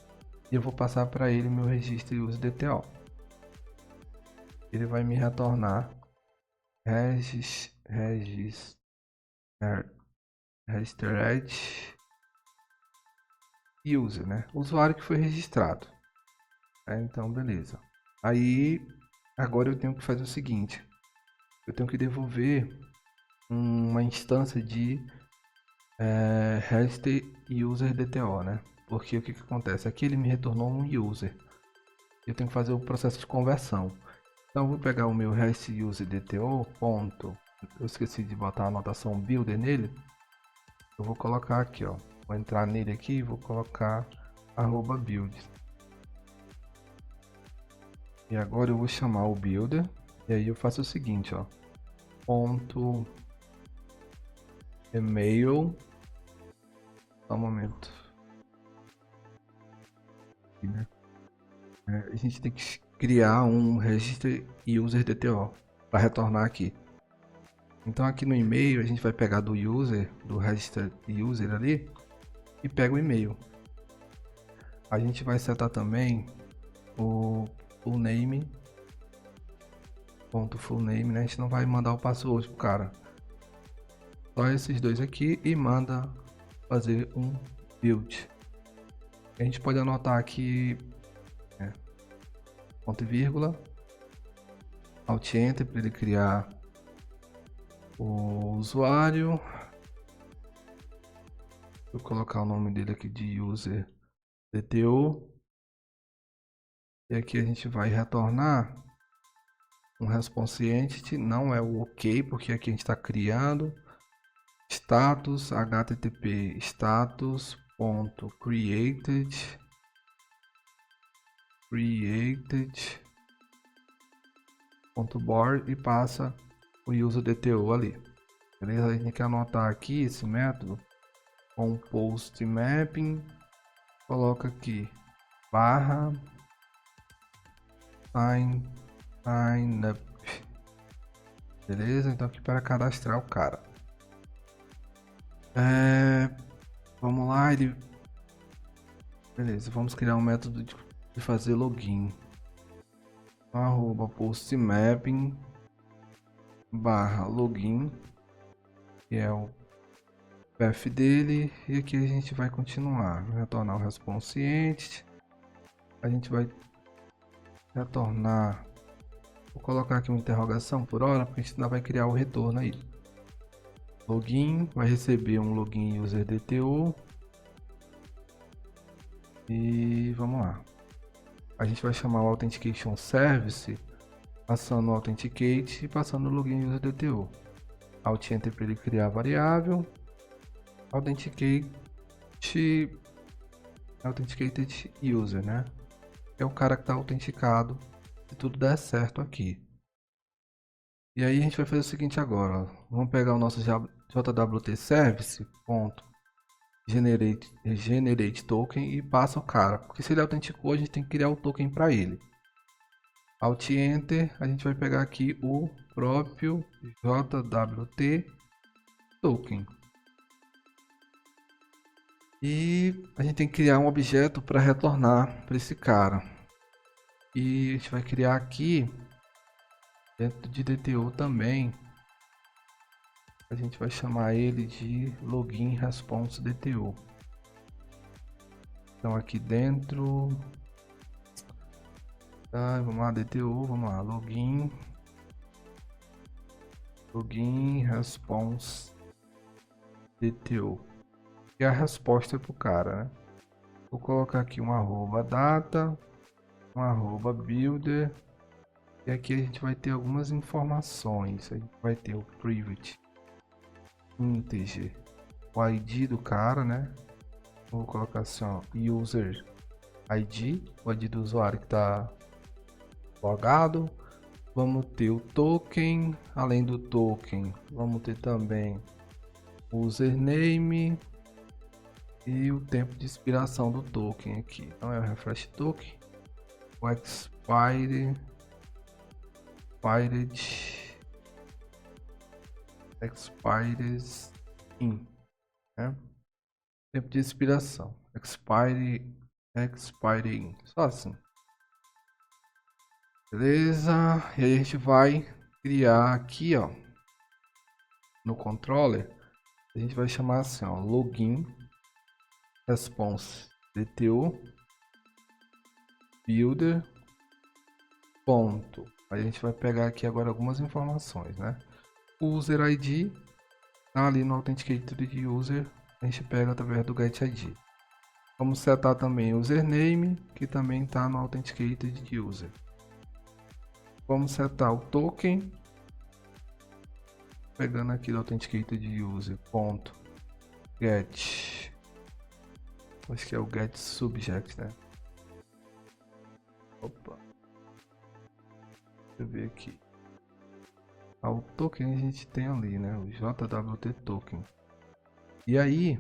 e eu vou passar para ele meu register use DTO. Ele vai me retornar registered user, né? Usuário que foi registrado. Então, beleza. Aí, agora eu tenho que fazer o seguinte. Eu tenho que devolver uma instância de register user DTO, né? Porque o que acontece? Aqui ele me retornou um user. Eu tenho que fazer o processo de conversão. Então, eu vou pegar o meu register user DTO, ponto. Eu esqueci de botar a anotação builder nele. Eu vou colocar aqui, ó. Vou entrar nele aqui e vou colocar @build. E agora eu vou chamar o builder. E aí eu faço o seguinte, ó. Ponto email. Só um momento. Aqui, né? A gente tem que criar um register user DTO para retornar aqui. Então aqui no e-mail a gente vai pegar do user, do register user ali e pega o e-mail. A gente vai setar também o full name, ponto full name, né? A gente não vai mandar o password pro cara. Só esses dois aqui e manda fazer um build. A gente pode anotar aqui ponto e vírgula, alt enter para ele criar o usuário. Vou colocar o nome dele aqui de user DTO. E aqui a gente vai retornar um response entity, não é o OK, porque aqui a gente está criando status http status.created.board e passa o user DTO ali. Beleza? A gente tem que anotar aqui esse método com post mapping, coloca aqui barra sign up. Beleza? Então aqui para cadastrar o cara. Vamos lá, beleza, vamos criar um método de fazer login. @postmapping barra login, que é o path dele, e aqui a gente vai continuar, retornar o response entity. A gente vai retornar, vou colocar aqui uma interrogação por hora, porque a gente ainda vai criar o retorno aí. Login vai receber um login user DTO e vamos lá. A gente vai chamar o authentication service passando o authenticate e passando o login user DTO. Alt Enter para ele criar a variável. Authenticated user, né? É o cara que está autenticado se tudo der certo aqui. E aí a gente vai fazer o seguinte agora, ó. Vamos pegar o nosso JWT service generate token e passa o cara, porque se ele autenticou a gente tem que criar o token para ele. Alt Enter, a gente vai pegar aqui o próprio JWT token. E a gente tem que criar um objeto para retornar para esse cara. E a gente vai criar aqui dentro de DTO também. A gente vai chamar ele de login response DTO. Então aqui dentro, vamos lá, DTO, vamos lá, login response DTO. E a resposta para o cara, né? Vou colocar aqui um @data, um @builder, e aqui a gente vai ter algumas informações. A gente vai ter o private integer, o ID do cara, né? Vou colocar assim, ó, user ID, o ID do usuário que está logado. Vamos ter o token, além do token, vamos ter também o username e o tempo de expiração do token aqui. Então é o refresh token, o expired in, né? Tempo de expiração, expired in, só assim. Beleza? E aí a gente vai criar aqui, ó, no controller, a gente vai chamar assim, ó, login response DTO builder ponto. Aí a gente vai pegar aqui agora algumas informações, né? O user ID tá ali no authenticator de user, a gente pega através do get ID. Vamos setar também o username, que também está no authenticator de user. Vamos setar o token, pegando aqui do authenticator de user ponto get, acho que é o get subject, né? Opa, deixa eu ver aqui. O token a gente tem ali, né? O JWT token. E aí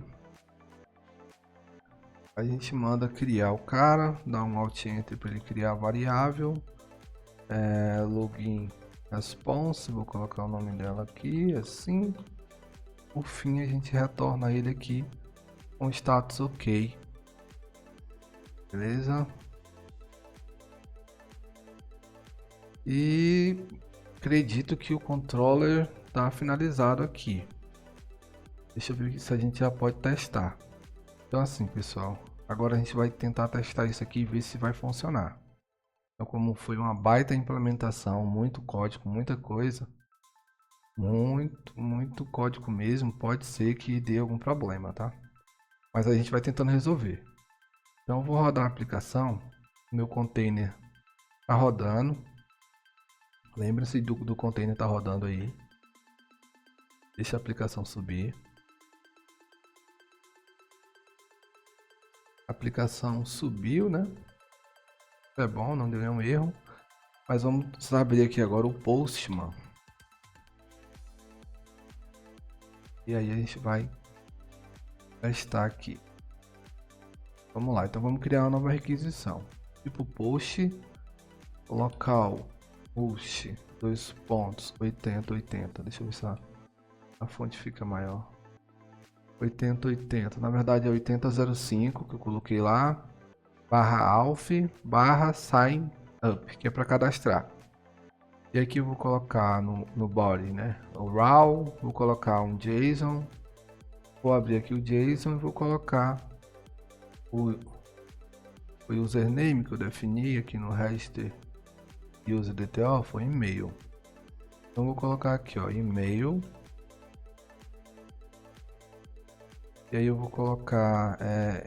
a gente manda criar o cara, dá um alt enter para ele criar a variável. Login response, vou colocar o nome dela aqui, assim. Por fim a gente retorna ele aqui com status ok. Beleza? E acredito que o controller está finalizado aqui. Deixa eu ver se a gente já pode testar. Então assim, pessoal, agora a gente vai tentar testar isso aqui e ver se vai funcionar. Então, como foi uma baita implementação, muito código, muita coisa, muito código mesmo, pode ser que dê algum problema, tá? Mas a gente vai tentando resolver. Então, eu vou rodar a aplicação, meu container está rodando. Lembre-se do container tá rodando aí. Deixa a aplicação subir. A aplicação subiu, né? É bom, não deu nenhum erro. Mas vamos abrir aqui agora o Postman. E aí a gente vai testar aqui. Vamos lá, então vamos criar uma nova requisição. Tipo post, local, post, 2 pontos, 80. Deixa eu ver se a fonte fica maior. 80. Na verdade é 8005 que eu coloquei lá. /alf, /sign up, que é para cadastrar. E aqui eu vou colocar no body, né? O raw, vou colocar um JSON. Vou abrir aqui o JSON e vou colocar o username que eu defini aqui no register user.dto, foi e-mail. Então vou colocar aqui, ó, e-mail. E aí eu vou colocar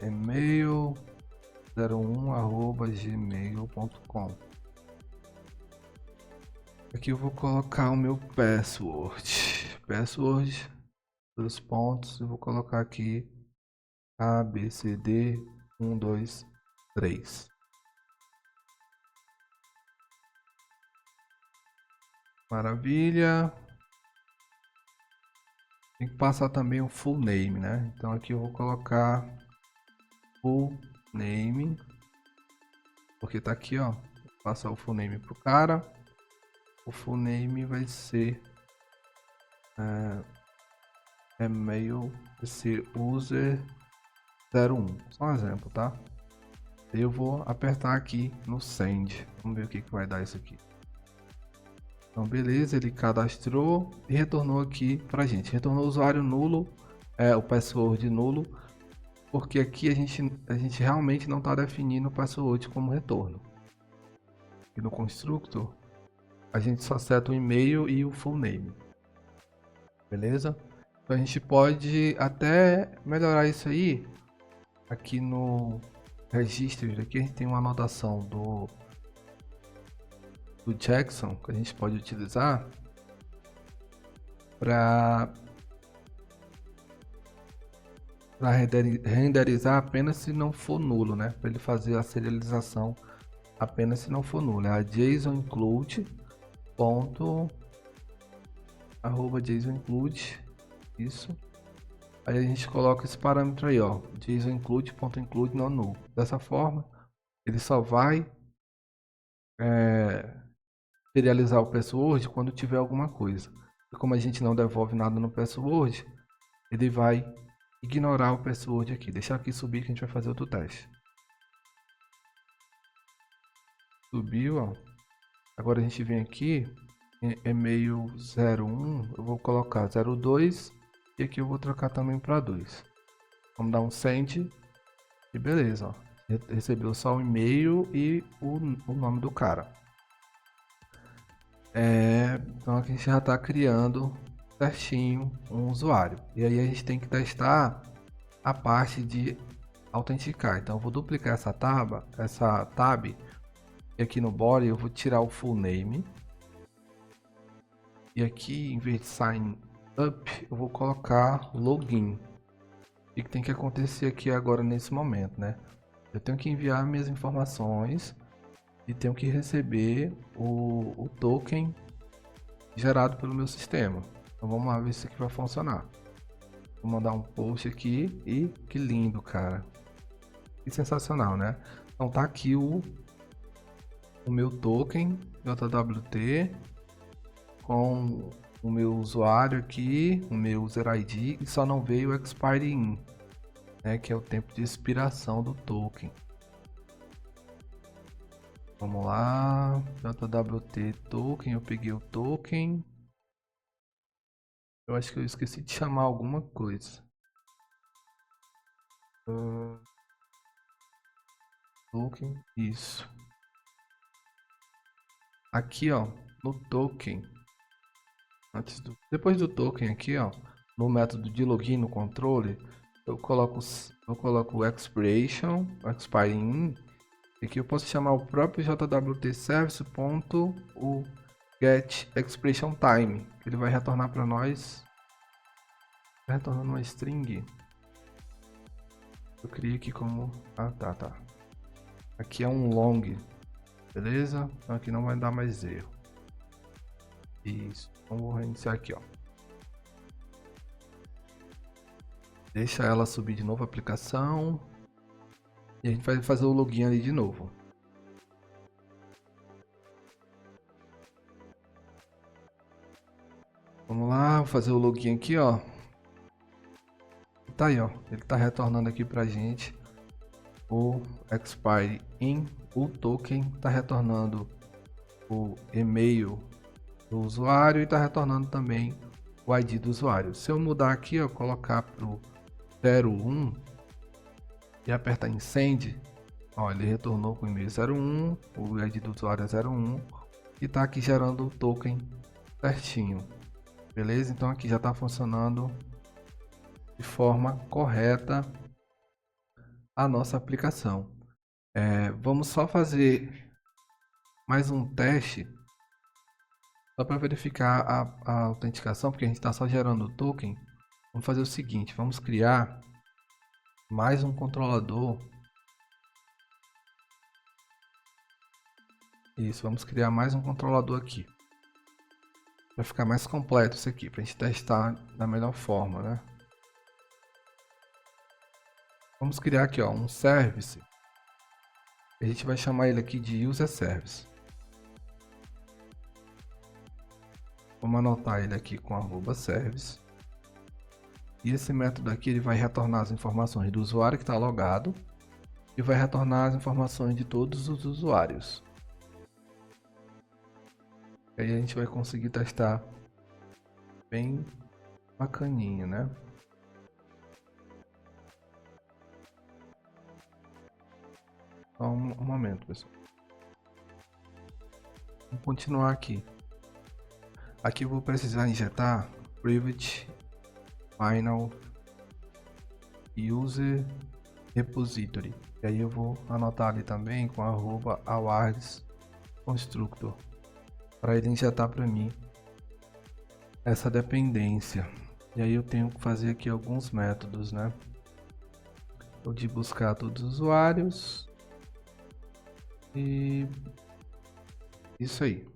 email01@gmail.com. Aqui eu vou colocar o meu password, 2 pontos, eu vou colocar aqui ABCD 1, 2, 3. Maravilha. Tem que passar também o full name, né? Então aqui eu vou colocar full name, porque tá aqui, ó. Vou passar o full name pro cara. O full name vai ser e-mail user 01. Só um exemplo, tá? Eu vou apertar aqui no send. Vamos ver o que vai dar isso aqui. Então beleza, ele cadastrou e retornou aqui pra gente. Retornou o usuário nulo, o password nulo, porque aqui a gente realmente não está definindo o password como retorno. E no constructor a gente só seta o e-mail e o full name. Beleza? Então a gente pode até melhorar isso aí. Aqui no registros, aqui a gente tem uma anotação do Jackson que a gente pode utilizar para renderizar apenas se não for nulo, né? Para ele fazer a serialização apenas se não for nulo. É a JSON include JSON include isso. Aí a gente coloca esse parâmetro aí, ó, JSON include não null. Dessa forma, ele só vai serializar o password quando tiver alguma coisa. E como a gente não devolve nada no password, ele vai ignorar o password aqui. Deixar aqui subir que a gente vai fazer outro teste. Subiu, ó. Agora a gente vem aqui em e-mail 01, eu vou colocar 02 e aqui eu vou trocar também para 2. Vamos dar um send e beleza, ó. Recebeu só o e-mail e o nome do cara. Então aqui a gente já está criando certinho um usuário. E aí a gente tem que testar a parte de autenticar. Então eu vou duplicar essa tab e aqui no body eu vou tirar o full name. E aqui em vez de sign up eu vou colocar login. O que tem que acontecer aqui agora nesse momento, né? Eu tenho que enviar minhas informações e tenho que receber o token gerado pelo meu sistema. Então vamos lá ver se isso aqui vai funcionar. Vou mandar um post aqui e que lindo, cara. Que sensacional, né? Então tá aqui o meu token JWT com o meu usuário aqui, o meu user ID, e só não veio o expire in, né, que é o tempo de expiração do token. Vamos lá, JWT token, eu peguei o token. Eu acho que eu esqueci de chamar alguma coisa. Token, isso. Aqui, ó, no token, depois do token aqui, ó, no método de login no controle, eu coloco o expiration, expire in. Aqui eu posso chamar o próprio JWT service.o get expression time. Ele vai retornar para nós, retornando uma string. Eu criei aqui como, tá. Aqui é um long, beleza? Então aqui não vai dar mais erro. Isso. Então vou reiniciar aqui, ó. Deixa ela subir de novo a aplicação. E a gente vai fazer o login ali de novo. Vamos lá, vou fazer o login aqui, ó. Tá aí, ó. Ele tá retornando aqui pra gente o expire in. O token tá retornando o e-mail do usuário e tá retornando também o ID do usuário. Se eu mudar aqui, ó, colocar pro 01 e apertar em send, ó, ele retornou com o e-mail 01, o ID do usuário é 01 e tá aqui gerando o token certinho. Beleza? Então aqui já está funcionando de forma correta a nossa aplicação. Vamos só fazer mais um teste só para verificar a autenticação, porque a gente está só gerando o token. Vamos fazer o seguinte, vamos criar mais um controlador. Isso, vamos criar mais um controlador aqui. Vai ficar mais completo isso aqui, para a gente testar da melhor forma, né? Vamos criar aqui, ó, um service. A gente vai chamar ele aqui de user service. Vamos anotar ele aqui com @service. E esse método aqui ele vai retornar as informações do usuário que está logado e vai retornar as informações de todos os usuários. E aí a gente vai conseguir testar bem bacaninha, né? Só um momento, pessoal. Vamos continuar aqui. Aqui eu vou precisar injetar private final user repository. E aí eu vou anotar ali também com @awards constructor para ele injetar para mim essa dependência. E aí eu tenho que fazer aqui alguns métodos, né? O de buscar todos os usuários e isso aí.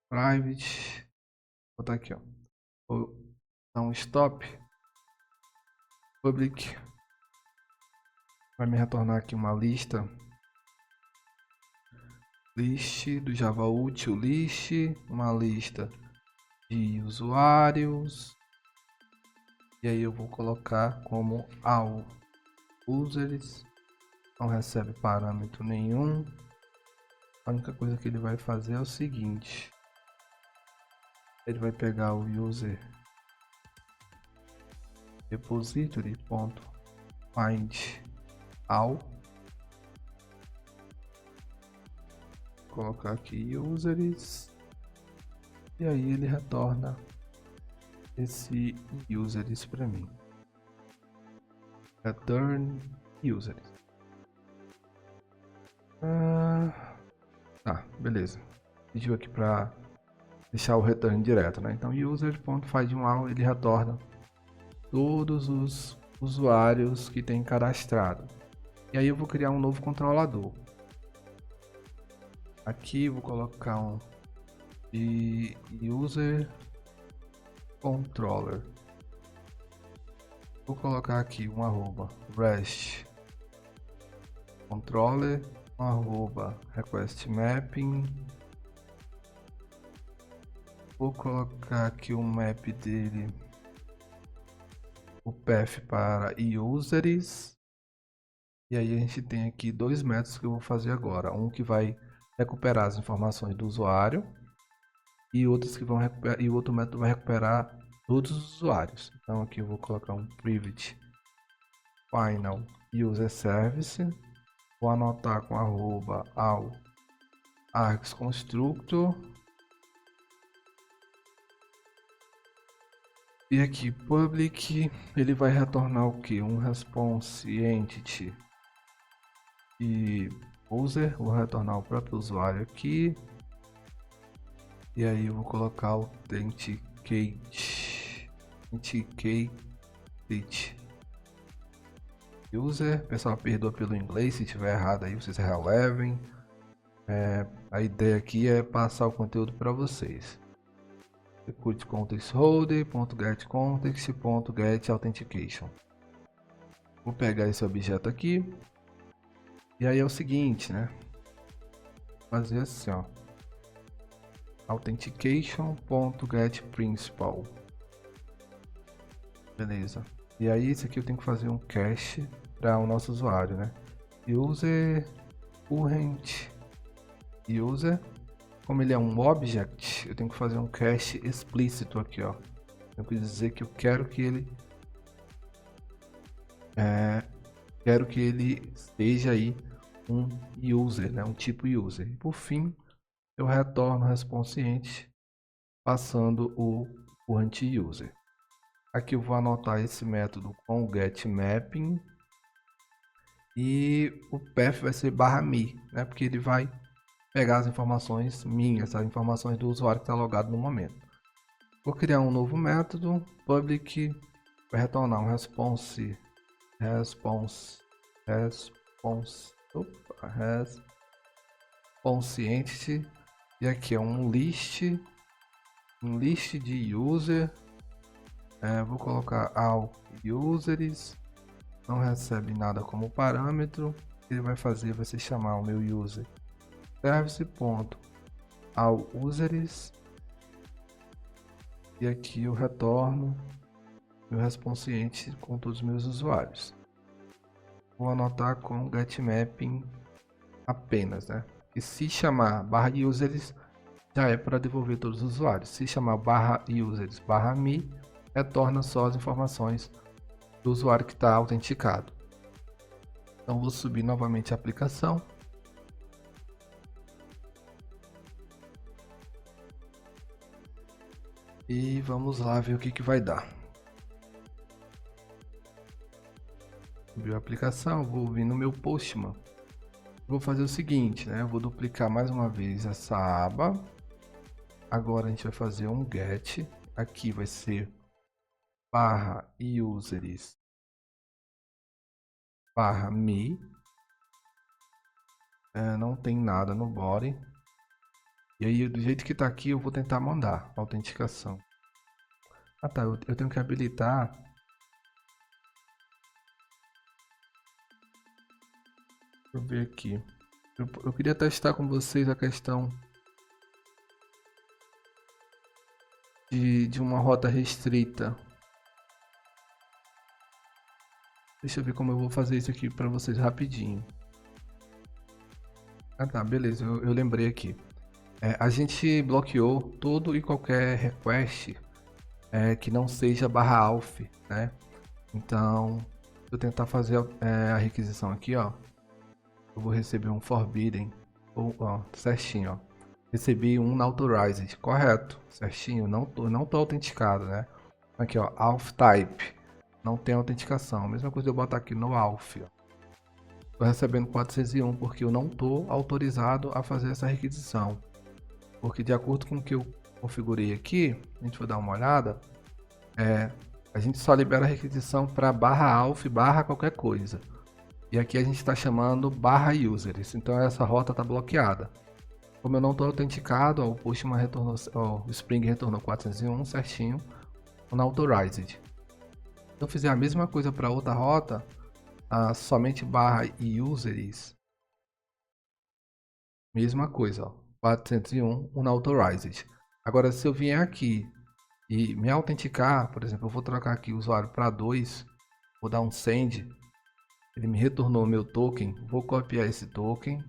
Private, vou botar aqui, ó. Vou dar um stop. Public vai me retornar aqui uma lista. List do Java útil list, uma lista de usuários. E aí eu vou colocar como all users. Não recebe parâmetro nenhum. A única coisa que ele vai fazer é o seguinte. Ele vai pegar o user repository.find all, colocar aqui users e aí ele retorna esse users para mim. Return users. Tá, beleza. Pediu aqui para deixar o return direto, né? Então user.findAll ele retorna todos os usuários que tem cadastrado. E aí eu vou criar um novo controlador. Aqui vou colocar um de user controller. Vou colocar aqui um @rest controller, request mapping. Vou colocar aqui o map dele, o path para users. E aí a gente tem aqui dois métodos que eu vou fazer agora. Um que vai recuperar as informações do usuário e outros que vão recuperar, e o outro método vai recuperar todos os usuários. Então aqui eu vou colocar um private final user service. Vou anotar com all args constructor. E aqui public, ele vai retornar o que? Um response entity e user, vou retornar o próprio usuário aqui. E aí eu vou colocar authenticate user. Pessoal, perdoa pelo inglês se tiver errado aí, vocês relevem. A ideia aqui é passar o conteúdo para vocês. Security context holder, .get context, .get authentication. Vou pegar esse objeto aqui. E aí é o seguinte, né? Fazer assim, ó. Authentication.getPrincipal. Beleza. E aí esse aqui eu tenho que fazer um cache para o nosso usuário, né? User current user. Como ele é um object, eu tenho que fazer um cache explícito aqui, ó. Eu quero dizer que eu quero que ele seja aí um user, né? Um tipo user. E por fim, eu retorno responsiente passando o current user. Aqui eu vou anotar esse método com getMapping e o path vai ser /me, né? Porque ele vai pegar as informações minhas, as informações do usuário que está logado no momento. Vou criar um novo método, public, vai retornar um response entity, e aqui é um list de user. Vou colocar all users, não recebe nada como parâmetro. O que ele vai fazer vai ser chamar o meu user service.all users, e aqui eu retorno meu responsiente com todos os meus usuários. Vou anotar com getMapping apenas, né? E se chamar /users já é para devolver todos os usuários. Se chamar /users /me, retorna só as informações do usuário que está autenticado. Então vou subir novamente a aplicação. E vamos lá ver o que vai dar. Subiu a aplicação, vou vir no meu Postman. Vou fazer o seguinte, né? Eu vou duplicar mais uma vez essa aba. Agora a gente vai fazer um get. Aqui vai ser /users /me. Não tem nada no body. E aí, do jeito que tá aqui, eu vou tentar mandar a autenticação. Ah tá, eu tenho que habilitar. Deixa eu ver aqui. Eu queria testar com vocês a questão de uma rota restrita. Deixa eu ver como eu vou fazer isso aqui para vocês rapidinho. Ah tá, beleza, eu lembrei aqui. A gente bloqueou todo e qualquer request que não seja /auth, né? Então, se eu tentar fazer a requisição aqui, ó, eu vou receber um forbidden, certinho, ó. Recebi um unauthorized, correto, certinho, não tô autenticado, né? Aqui, ó, auth type, não tem autenticação. A mesma coisa eu botar aqui no auth, ó. Tô recebendo 401 porque eu não tô autorizado a fazer essa requisição. Porque de acordo com o que eu configurei aqui, a gente vai dar uma olhada, a gente só libera a requisição para /auth qualquer coisa. E aqui a gente está chamando /users, então essa rota está bloqueada. Como eu não estou autenticado, ó, o Postman retornou, o Spring retornou 401 certinho, unauthorized. Se eu fizer a mesma coisa para outra rota, somente /users, mesma coisa, ó, 401 unauthorized. Agora, se eu vier aqui e me autenticar, por exemplo, eu vou trocar aqui o usuário para 2, vou dar um send, ele me retornou meu token, vou copiar esse token,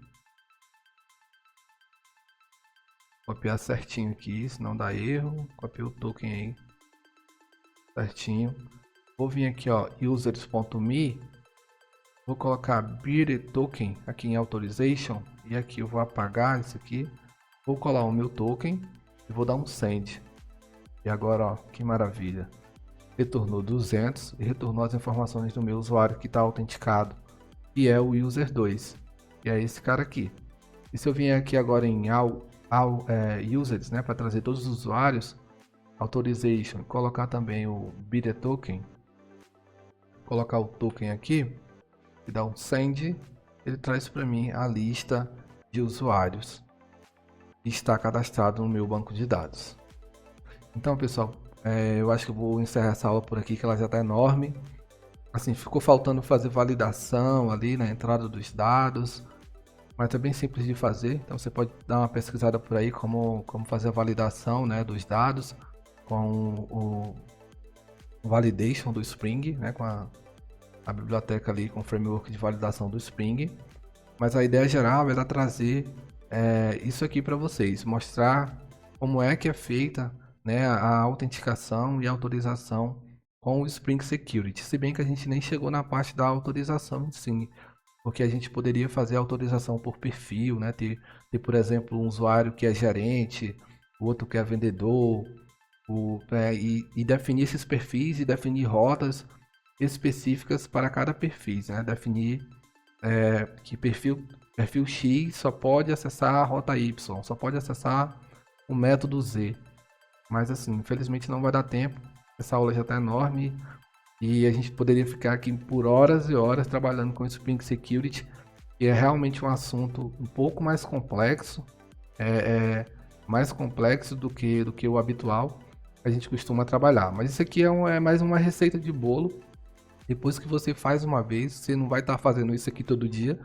copiar certinho aqui, senão dá erro, copio o token aí, certinho. Vou vir aqui, ó, users.me, vou colocar bearded token aqui em authorization, e aqui eu vou apagar isso aqui, vou colar o meu token e vou dar um send. E agora, ó, que maravilha, retornou 200 e retornou as informações do meu usuário que está autenticado, e é o user 2, e é esse cara aqui. E se eu vier aqui agora em all users, né, para trazer todos os usuários, authorization, colocar também o bidder token, colocar o token aqui e dar um send, ele traz para mim a lista de usuários que está cadastrado no meu banco de dados. Então, pessoal, eu acho que eu vou encerrar essa aula por aqui, que ela já está enorme. Assim, ficou faltando fazer validação ali na entrada dos dados, mas é bem simples de fazer. Então você pode dar uma pesquisada por aí como fazer a validação, né, dos dados com o validation do Spring, né, com a biblioteca ali, com o framework de validação do Spring. Mas a ideia geral é trazer isso aqui para vocês, mostrar como é que é feita, né, a autenticação e autorização com o Spring Security. Se bem que a gente nem chegou na parte da autorização em si, porque a gente poderia fazer a autorização por perfil, né, ter por exemplo, um usuário que é gerente, outro que é vendedor, e definir esses perfis e definir rotas específicas para cada perfil, né? Definir que perfil X só pode acessar a rota Y, só pode acessar o método Z. Mas assim, infelizmente não vai dar tempo. Essa aula já está enorme e a gente poderia ficar aqui por horas e horas trabalhando com o Spring Security, que é realmente um assunto um pouco mais complexo, mais complexo do que o habitual que a gente costuma trabalhar. Mas isso aqui é mais uma receita de bolo. Depois que você faz uma vez, você não vai estar fazendo isso aqui todo dia.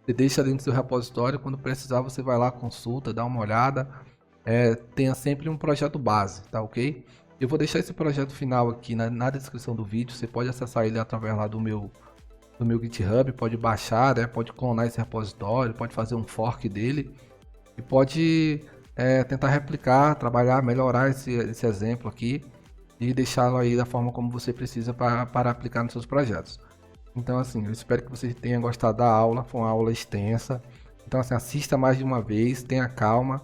Você deixa ali no seu repositório, quando precisar você vai lá, consulta, dá uma olhada. Tenha sempre um projeto base, tá ok? Eu vou deixar esse projeto final aqui na descrição do vídeo. Você pode acessar ele através lá do meu GitHub, pode baixar, né? Pode clonar esse repositório, pode fazer um fork dele e pode tentar replicar, trabalhar, melhorar esse exemplo aqui e deixá-lo aí da forma como você precisa para aplicar nos seus projetos. Então assim, eu espero que você tenha gostado da aula, foi uma aula extensa. Então assim, assista mais de uma vez, tenha calma.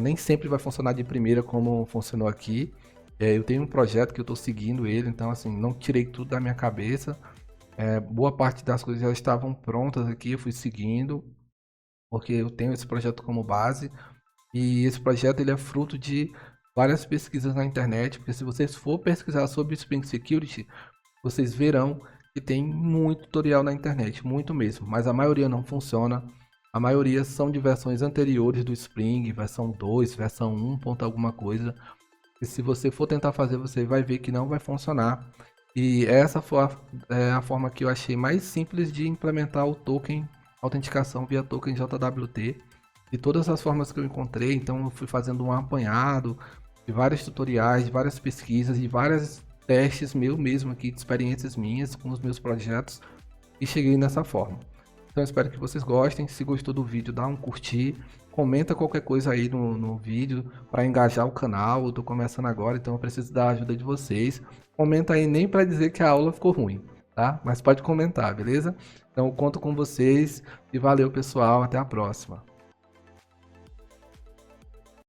Nem sempre vai funcionar de primeira como funcionou aqui. Eu tenho um projeto que eu estou seguindo ele, então assim, não tirei tudo da minha cabeça. Boa parte das coisas já estavam prontas aqui, eu fui seguindo, porque eu tenho esse projeto como base. E esse projeto ele é fruto de várias pesquisas na internet, porque se vocês for pesquisar sobre Spring Security, vocês verão que tem muito tutorial na internet, muito mesmo, mas a maioria não funciona. A maioria são de versões anteriores do Spring, versão 2, versão 1, ponto alguma coisa. E se você for tentar fazer, você vai ver que não vai funcionar. E essa foi a forma que eu achei mais simples de implementar o token autenticação via token JWT. De todas as formas que eu encontrei, então eu fui fazendo um apanhado de vários tutoriais, de várias pesquisas, de vários testes meu mesmo aqui, de experiências minhas com os meus projetos, e cheguei nessa forma. Então eu espero que vocês gostem. Se gostou do vídeo, dá um curtir, comenta qualquer coisa aí no vídeo para engajar o canal. Eu tô começando agora, então eu preciso da ajuda de vocês. Comenta aí, nem para dizer que a aula ficou ruim, tá? Mas pode comentar, beleza? Então eu conto com vocês e valeu, pessoal, até a próxima.